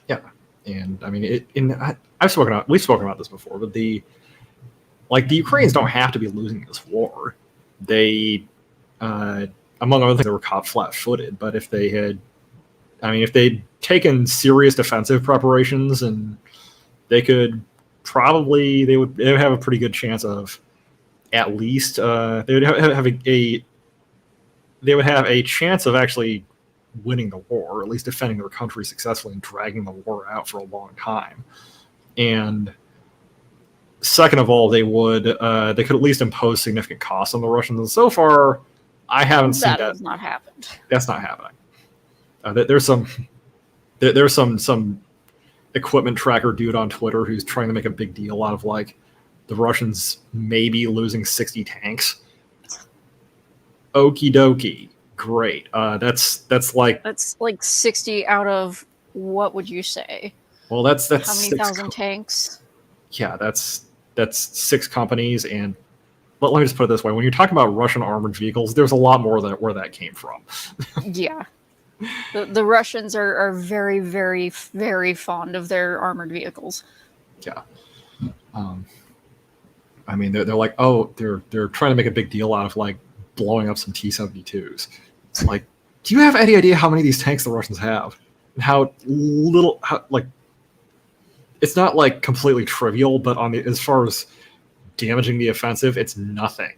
[SPEAKER 1] yeah, and I mean, we've spoken about this before, but the Ukrainians don't have to be losing this war. They, among other things, they were caught flat-footed. But if they'd taken serious defensive preparations, and they would have a pretty good chance of, at least they would have a chance of actually winning the war, or at least defending their country successfully and dragging the war out for a long time. And second of all, they could at least impose significant costs on the Russians. And so far, I haven't seen that.
[SPEAKER 2] That has not happened.
[SPEAKER 1] That's not happening. There's some equipment tracker dude on Twitter who's trying to make a big deal out of like the Russians maybe losing 60 tanks. Okie dokie, great. That's like
[SPEAKER 2] 60 out of, what would you say?
[SPEAKER 1] Well, that's
[SPEAKER 2] how many thousand tanks?
[SPEAKER 1] Yeah, that's 6 companies. And let me just put it this way: when you're talking about Russian armored vehicles, there's a lot more where that came from.
[SPEAKER 2] Yeah, the Russians are very, very, very fond of their armored vehicles.
[SPEAKER 1] Yeah. I mean, they're like, oh, they're trying to make a big deal out of like blowing up some T-72s. It's like, do you have any idea how many of these tanks the Russians have, and how little? It's not like completely trivial, but as far as damaging the offensive, it's nothing.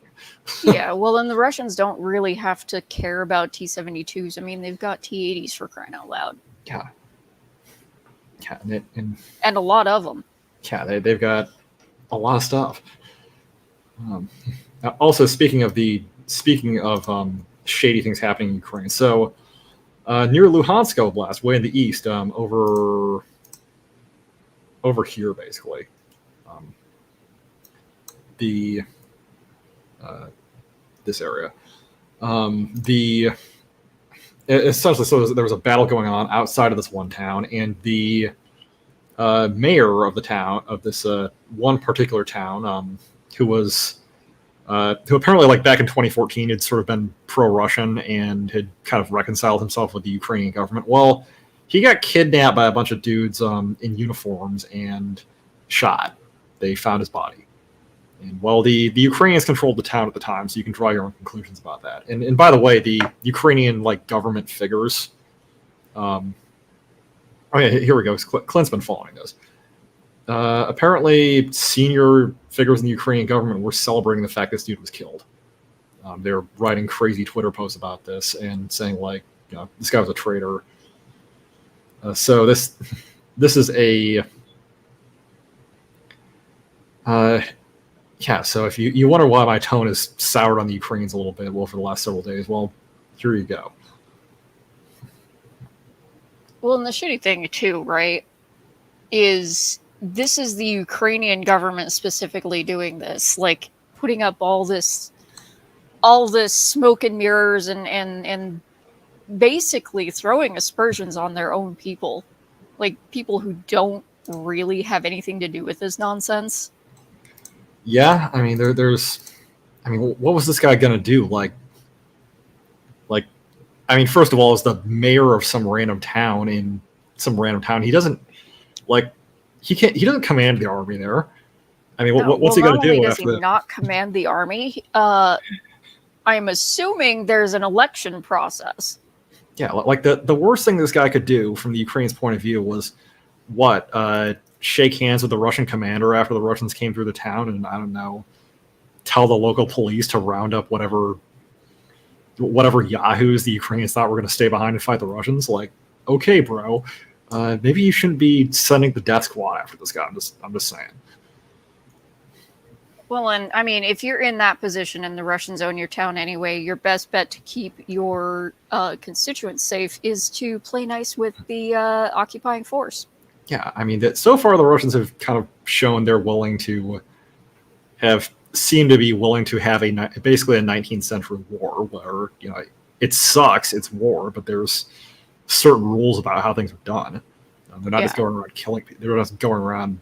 [SPEAKER 2] Yeah, well, and the Russians don't really have to care about T-72s. I mean, they've got T-80s, for crying out loud.
[SPEAKER 1] Yeah. Yeah,
[SPEAKER 2] and a lot of them.
[SPEAKER 1] Yeah, they've got a lot of stuff. Also, speaking of shady things happening in Ukraine, so near Luhansk Oblast, way in the east, over here, basically, this area, essentially, so there was a battle going on outside of this one town, and the mayor of the town, of this one particular town, who apparently, like back in 2014, had sort of been pro-Russian and had kind of reconciled himself with the Ukrainian government. Well, he got kidnapped by a bunch of dudes in uniforms and shot. They found his body. And well, the Ukrainians controlled the town at the time, so you can draw your own conclusions about that. And by the way, the Ukrainian government figures. Oh yeah, here we go. Clint's been following this. Apparently, senior figures in the Ukrainian government were celebrating the fact this dude was killed. They're writing crazy Twitter posts about this and saying this guy was a traitor. So this is a yeah. So if you wonder why my tone is soured on the Ukrainians a little bit, for the last several days, well, here you go.
[SPEAKER 2] Well, and the shitty thing too, right, is this is the Ukrainian government specifically doing this, like putting up all this smoke and mirrors and basically throwing aspersions on their own people, like people who don't really have anything to do with this nonsense.
[SPEAKER 1] Yeah, I mean, what was this guy gonna do? I mean, first of all, as the mayor of some random town, he doesn't he doesn't command the army there. I mean, what's he going to do?
[SPEAKER 2] Does he not command the army? I'm assuming there's an election process.
[SPEAKER 1] Yeah, the worst thing this guy could do from the Ukrainians' point of view was shake hands with the Russian commander after the Russians came through the town, and I don't know, tell the local police to round up whatever whatever yahoos the Ukrainians thought were going to stay behind and fight the Russians. Like, okay, bro, maybe you shouldn't be sending the death squad after this guy. I'm just saying.
[SPEAKER 2] Well, and I mean, if you're in that position and the Russians own your town anyway, your best bet to keep your constituents safe is to play nice with the occupying force.
[SPEAKER 1] Yeah, I mean, so far the Russians have kind of shown they're willing to seem to be willing to have basically a 19th century war where, you know, it sucks, it's war, but there's certain rules about how things are done. They're not just going around killing people. They're just going around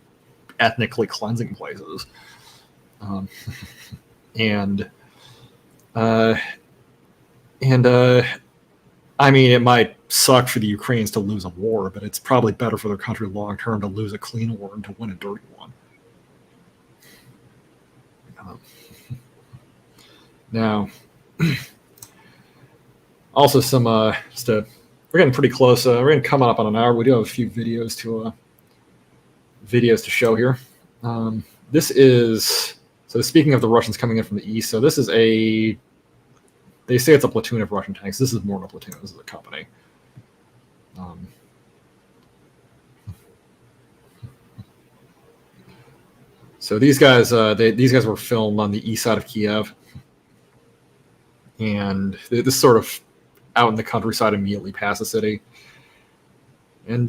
[SPEAKER 1] ethnically cleansing places. I mean, it might suck for the Ukrainians to lose a war, but it's probably better for their country long term to lose a clean war than to win a dirty one. Now, also we're getting pretty close. We're getting coming up on an hour. We do have a few videos to show here. This is, so speaking of the Russians coming in from the east, so this is they say it's a platoon of Russian tanks. This is more than a platoon. This is a company. So these guys were filmed on the east side of Kiev, and this sort of out in the countryside immediately past the city. And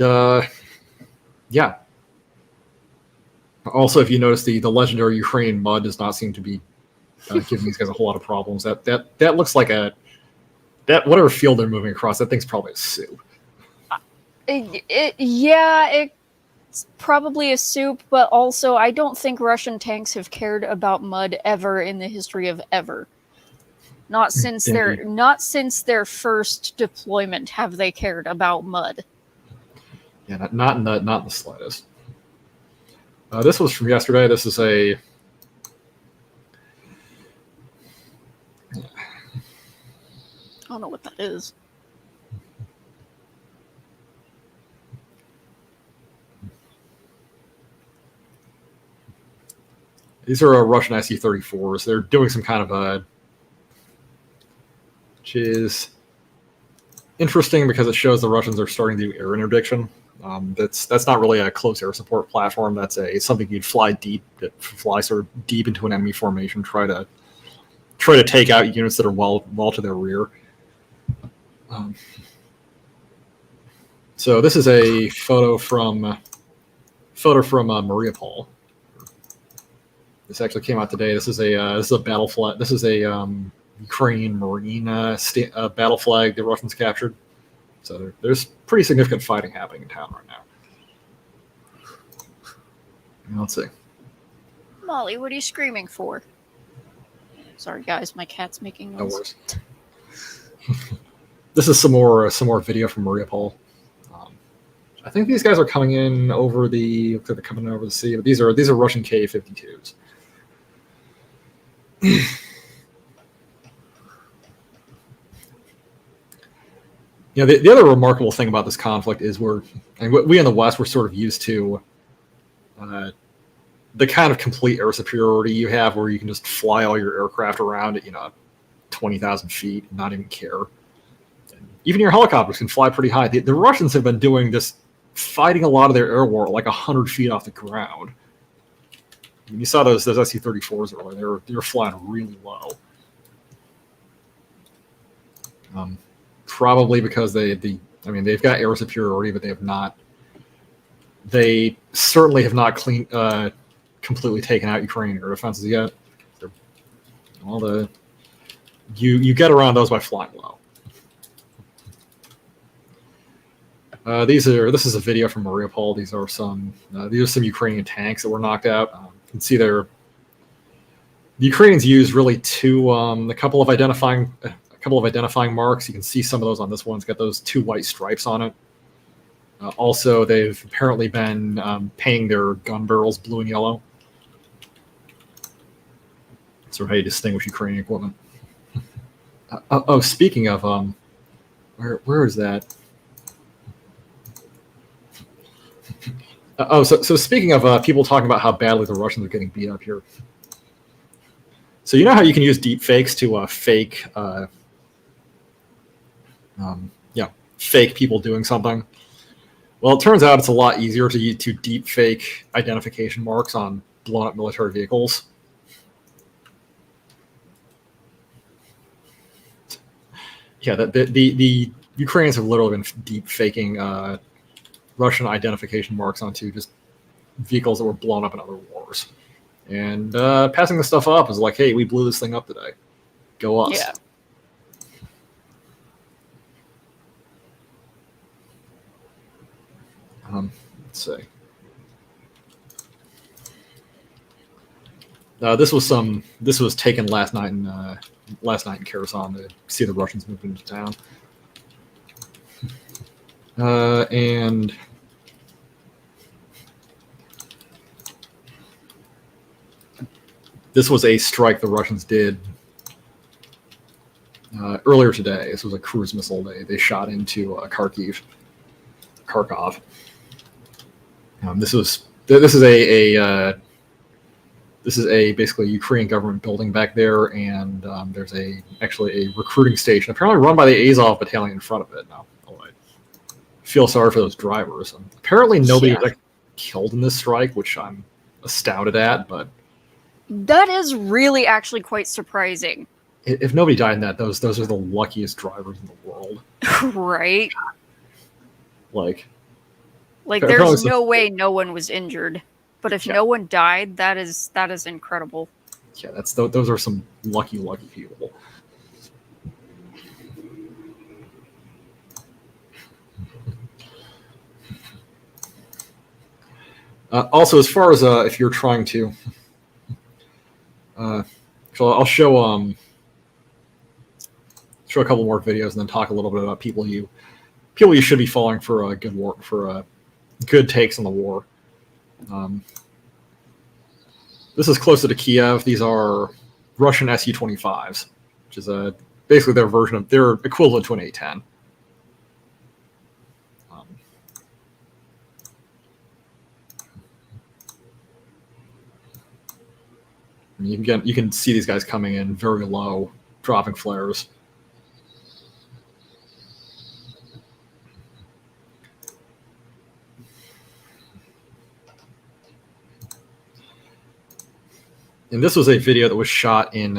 [SPEAKER 1] yeah. Also, if you notice, the legendary Ukrainian mud does not seem to be giving these guys a whole lot of problems. That looks like whatever field they're moving across, that thing's probably a soup. It's
[SPEAKER 2] probably a soup, but also I don't think Russian tanks have cared about mud ever in the history of ever. Not since their first deployment have they cared about mud.
[SPEAKER 1] Yeah, not in the slightest. This was from yesterday. This is I
[SPEAKER 2] don't know what that is.
[SPEAKER 1] These are Russian Su-34s. They're doing some kind of which is interesting because it shows the Russians are starting to do air interdiction. That's not really a close air support platform. That's something you'd fly sort of deep into an enemy formation, try to take out units that are well to their rear. So this is a photo from Mariupol. This actually came out today. This is a battle flag. This is a Ukrainian Marine battle flag the Russians captured. So there's pretty significant fighting happening in town right now. Let's see.
[SPEAKER 2] Molly, what are you screaming for? Sorry, guys, my cat's making noise.
[SPEAKER 1] No worries. This is some more video from Mariupol. I think these guys are coming in over they're coming over the sea. But these are Russian K-52s. You know, the other remarkable thing about this conflict is we in the West, we're sort of used to the kind of complete air superiority you have where you can just fly all your aircraft around at, 20,000 feet and not even care. Even your helicopters can fly pretty high. The Russians have been doing this, fighting a lot of their air war like 100 feet off the ground. I mean, you saw those Su-34s earlier. They were flying really low. Probably because they've got air superiority, but they certainly have not completely taken out Ukrainian air defenses yet. You get around those by flying low. This is a video from Mariupol. These are some Ukrainian tanks that were knocked out. You can see the Ukrainians used really a couple of identifying marks. You can see some of those on this one. It's got those two white stripes on it. Also, they've apparently been painting their gun barrels blue and yellow. Sort of how you distinguish Ukrainian equipment. Speaking of, where is that? So speaking of people talking about how badly the Russians are getting beat up here. So you know how you can use deep fakes to fake fake people doing something. Well, it turns out it's a lot easier to deep fake identification marks on blown up military vehicles. Yeah, the Ukrainians have literally been deep faking Russian identification marks onto just vehicles that were blown up in other wars. And passing this stuff up is like, hey, we blew this thing up today. Go us.
[SPEAKER 2] Yeah.
[SPEAKER 1] Let's see. This was taken last night in Kherson to see the Russians move into town. And this was a strike the Russians did earlier today. This was a cruise missile they shot into Kharkov. This is a basically Ukrainian government building back there, and there's actually a recruiting station apparently run by the Azov battalion in front of it. Now, I feel sorry for those drivers. Apparently, nobody was killed in this strike, which I'm astounded at. But
[SPEAKER 2] that is really actually quite surprising.
[SPEAKER 1] If nobody died in that, those are the luckiest drivers in the world,
[SPEAKER 2] right?
[SPEAKER 1] Like
[SPEAKER 2] there's no way no one was injured. But if no one died, that is incredible.
[SPEAKER 1] Yeah, those are some lucky people. Also, as far as if you're trying to, so I'll show a couple more videos and then talk a little bit about people you should be following for good takes on the war. This is closer to Kiev. These are Russian Su-25s, which is basically their equivalent to an A-10. You can see these guys coming in very low, dropping flares. And this was a video that was shot in,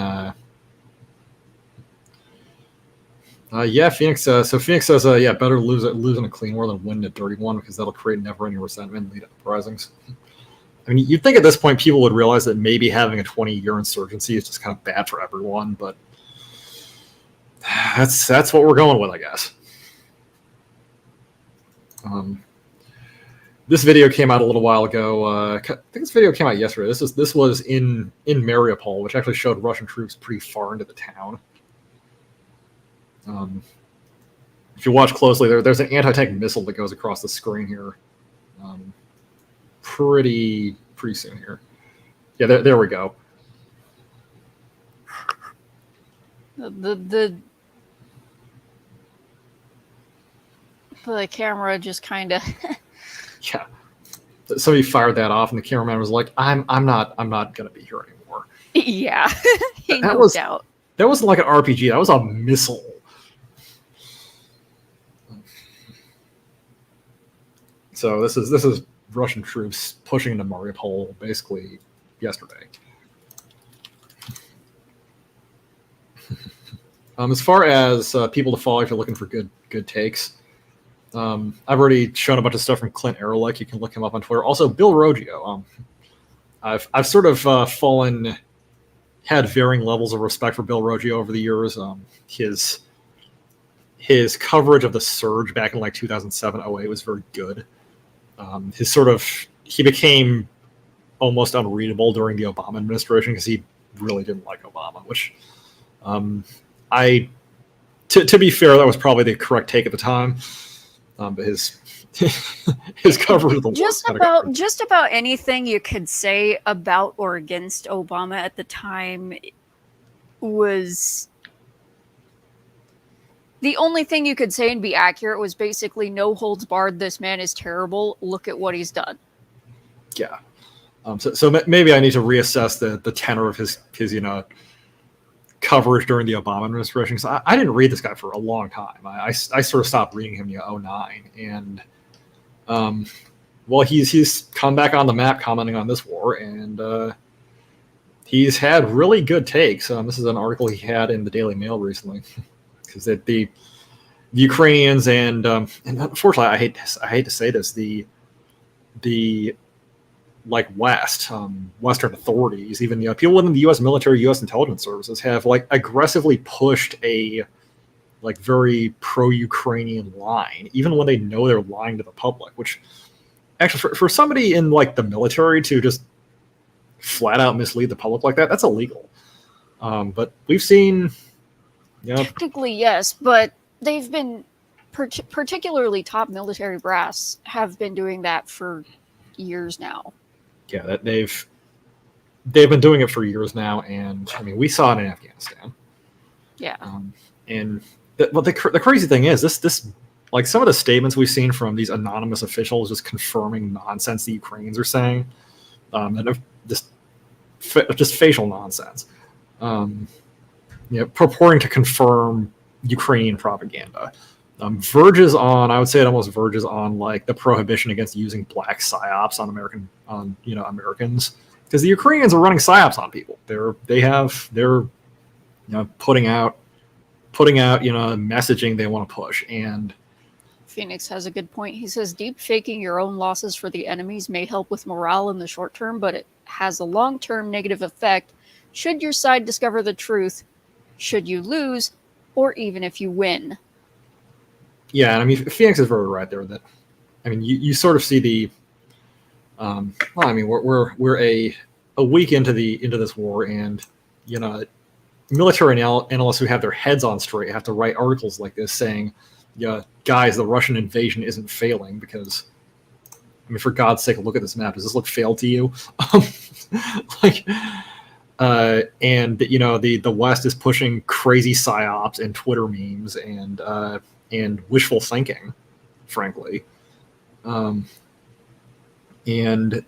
[SPEAKER 1] Phoenix. So Phoenix says, better losing a clean war than win a dirty one, because that'll create never-ending resentment and lead to uprisings. I mean, you'd think at this point people would realize that maybe having a 20-year insurgency is just kind of bad for everyone, but that's what we're going with, I guess. This video came out a little while ago. I think this video came out yesterday. This was in Mariupol, which actually showed Russian troops pretty far into the town. If you watch closely, there's an anti-tank missile that goes across the screen here. Pretty soon here. Yeah, there we go.
[SPEAKER 2] The camera just kind of.
[SPEAKER 1] Yeah, somebody fired that off, and the cameraman was like, "I'm not gonna be here anymore."
[SPEAKER 2] Yeah, doubt.
[SPEAKER 1] That wasn't like an RPG. That was a missile. So this is Russian troops pushing into Mariupol basically yesterday. As far as people to follow if you're looking for good takes. I've already shown a bunch of stuff from Clint Ehrlich. You can look him up on Twitter. Also, Bill Roggio. I've sort of had varying levels of respect for Bill Roggio over the years. His coverage of the surge back in like 2007-08 was very good. He became almost unreadable during the Obama administration because he really didn't like Obama, which to be fair, that was probably the correct take at the time. But his coverage of the war
[SPEAKER 2] just about anything you could say about or against Obama at the time was the only thing you could say and be accurate was basically no holds barred. This man is terrible. Look at what he's done.
[SPEAKER 1] Yeah. So maybe I need to reassess the tenor of his coverage during the Obama administration. So I didn't read this guy for a long time. I sort of stopped reading him in 2009, and well, he's come back on the map commenting on this war, and he's had really good takes. This is an article he had in the Daily Mail recently, because the Ukrainians and unfortunately, I hate to say this, the like Western authorities, even people within the U.S. military, U.S. intelligence services, have like aggressively pushed a like very pro-Ukrainian line, even when they know they're lying to the public. Which actually, for somebody in like the military to just flat out mislead the public like that, that's illegal. But we've seen,
[SPEAKER 2] technically yes, but they've been particularly top military brass have been doing that for years now.
[SPEAKER 1] Yeah, that they've been doing it for years now, and I mean we saw it in Afghanistan.
[SPEAKER 2] Yeah,
[SPEAKER 1] and the crazy thing is this like some of the statements we've seen from these anonymous officials just confirming nonsense the Ukrainians are saying, and just facial nonsense, purporting to confirm Ukrainian propaganda. Verges on, I would say it almost verges on like the prohibition against using black psyops on Americans, because the Ukrainians are running psyops on people. They're putting out messaging they want to push. And
[SPEAKER 2] Phoenix has a good point. He says deep faking your own losses for the enemies may help with morale in the short term, but it has a long-term negative effect should your side discover the truth, should you lose, or even if you win.
[SPEAKER 1] Yeah, and I mean Phoenix is very right there. That I mean, you sort of see the. Well, I mean, we're a week into this war, and military analysts who have their heads on straight have to write articles like this saying, "Yeah, guys, the Russian invasion isn't failing," because I mean, for God's sake, look at this map. Does this look failed to you? And the West is pushing crazy psyops and Twitter memes and wishful thinking, frankly. What's going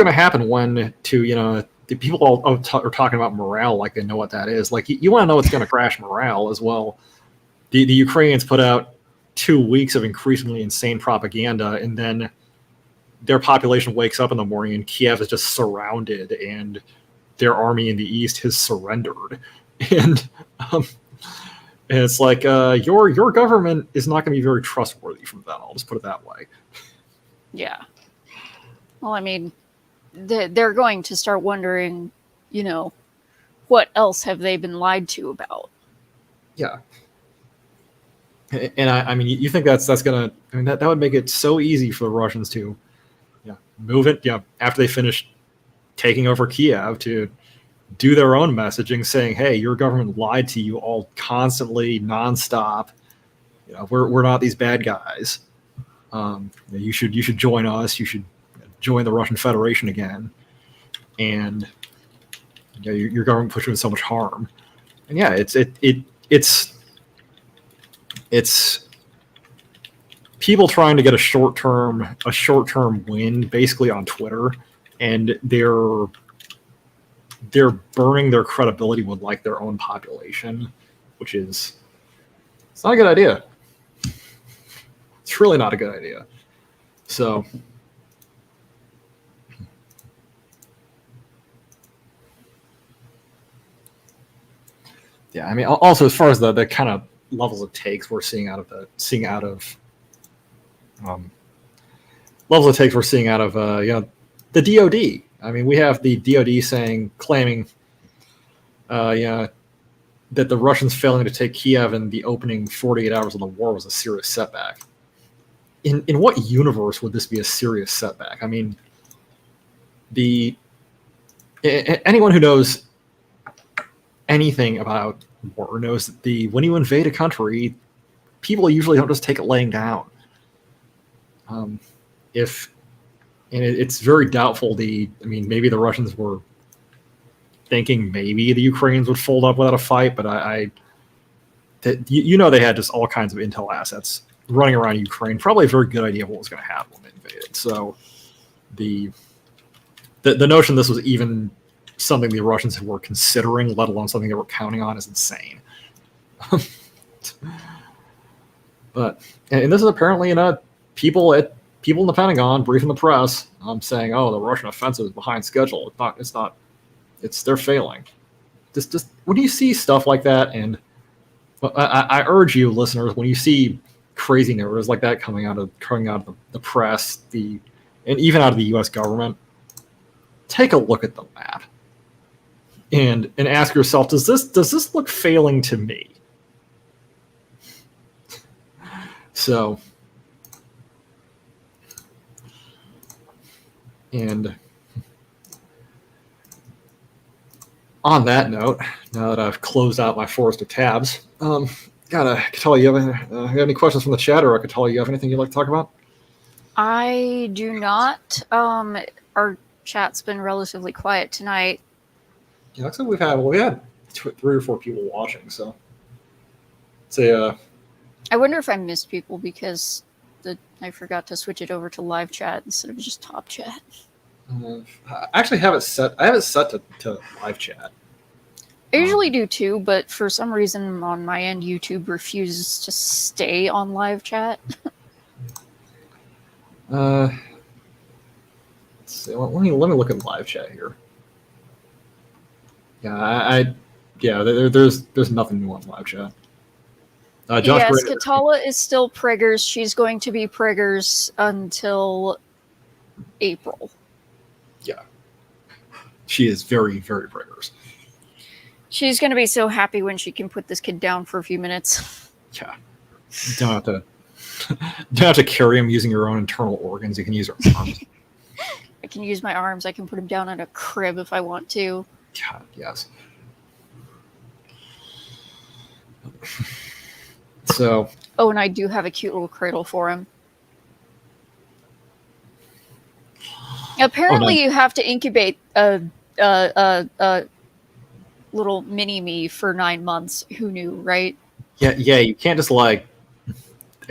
[SPEAKER 1] to happen when the people all are talking about morale like they know what that is? Like you want to know what's going to crash morale as well. The Ukrainians put out 2 weeks of increasingly insane propaganda, and then their population wakes up in the morning and Kiev is just surrounded, and their army in the east has surrendered, and it's like your government is not going to be very trustworthy from them. I'll just put it that way.
[SPEAKER 2] Yeah. Well, I mean, they're going to start wondering, what else have they been lied to about?
[SPEAKER 1] Yeah. And I mean, you think that's going to? I mean, that would make it so easy for the Russians to, move it. After they finish taking over Kiev, to do their own messaging saying, "Hey, your government lied to you all constantly, nonstop. We're not these bad guys. You should join us. You should join the Russian Federation again." And your government puts you in so much harm. And yeah, it's people trying to get a short term win basically on Twitter, and they're burning their credibility with like their own population, which is, it's not a good idea. It's really not a good idea. So yeah, I mean, also as far as the kind of levels of takes we're seeing out of the DoD. I mean, we have the DoD claiming that the Russians failing to take Kiev in the opening 48 hours of the war was a serious setback. In what universe would this be a serious setback? I mean, anyone who knows anything about war knows that when you invade a country, people usually don't just take it laying down. It's very doubtful. Maybe the Russians were thinking maybe the Ukrainians would fold up without a fight, but they had just all kinds of intel assets running around Ukraine. Probably a very good idea of what was going to happen when they invaded. So the notion this was even something the Russians were considering, let alone something they were counting on, is insane. But and this is apparently people in the Pentagon briefing the press, saying, "Oh, the Russian offensive is behind schedule. It's not. They're failing." Just when you see stuff like that, and I urge you, listeners, when you see crazy narratives like that coming out of the press, and even out of the U.S. government, take a look at the map and ask yourself, does this look failing to me? So, and on that note, now that I've closed out my forest of tabs, Katala, you have any questions from the chat, or Katala, you have anything you'd like to talk about?
[SPEAKER 2] I do not. Our chat's been relatively quiet tonight.
[SPEAKER 1] Yeah, looks like we had 3 or 4 people watching, so it's
[SPEAKER 2] I wonder if I missed people because I forgot to switch it over to live chat instead of just top chat.
[SPEAKER 1] I actually have it set. I have it set to live chat.
[SPEAKER 2] I usually do too, but for some reason on my end, YouTube refuses to stay on live chat.
[SPEAKER 1] Let's see. Let me look at live chat here. Yeah, there's nothing new on live chat.
[SPEAKER 2] Yes, Katala is still Priggers. She's going to be Priggers until April.
[SPEAKER 1] Yeah, she is very, very Priggers.
[SPEAKER 2] She's going to be so happy when she can put this kid down for a few minutes.
[SPEAKER 1] Yeah, don't have to carry him using your own internal organs. You can use your arms.
[SPEAKER 2] I can use my arms. I can put him down in a crib if I want to.
[SPEAKER 1] God, yes. So.
[SPEAKER 2] Oh, and I do have a cute little cradle for him. Apparently, you have to incubate a little mini me for 9 months. Who knew, right?
[SPEAKER 1] Yeah. You can't just it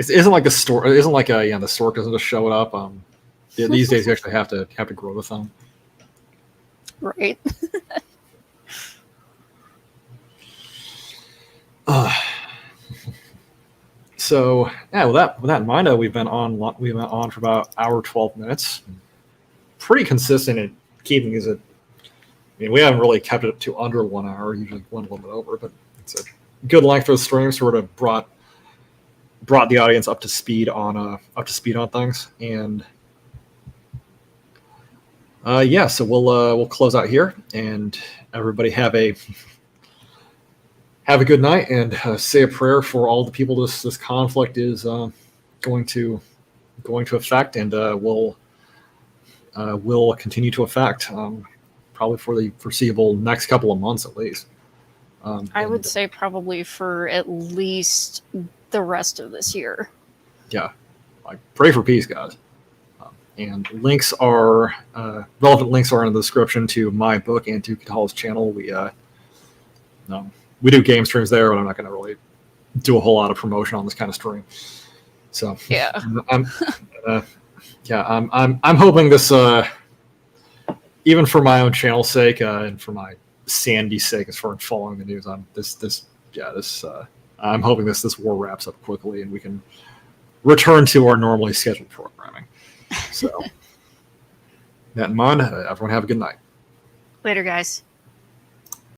[SPEAKER 1] isn't like the store. It isn't like the stork doesn't just show it up. These days you actually have to grow the thumb.
[SPEAKER 2] Right.
[SPEAKER 1] So yeah, with that in mind, we've been on for about an hour 12 minutes. Pretty consistent in keeping it. I mean, we haven't really kept it to under 1 hour. Usually went a little bit over, but it's a good length for the stream. Sort of brought the audience up to speed on things. And so we'll close out here, and everybody have a good night, and say a prayer for all the people this conflict is going to affect, and will continue to affect, probably for the foreseeable next couple of months at least.
[SPEAKER 2] I would say probably for at least the rest of this year.
[SPEAKER 1] Yeah, pray for peace, guys. And relevant links are in the description to my book and to Katala's channel. We do game streams there, but I'm not going to really do a whole lot of promotion on this kind of stream. So
[SPEAKER 2] yeah,
[SPEAKER 1] I'm hoping this, even for my own channel's sake, and for my sanity's sake, as far as following the news, I'm hoping this war wraps up quickly and we can return to our normally scheduled programming. So that in mind, everyone have a good night.
[SPEAKER 2] Later, guys.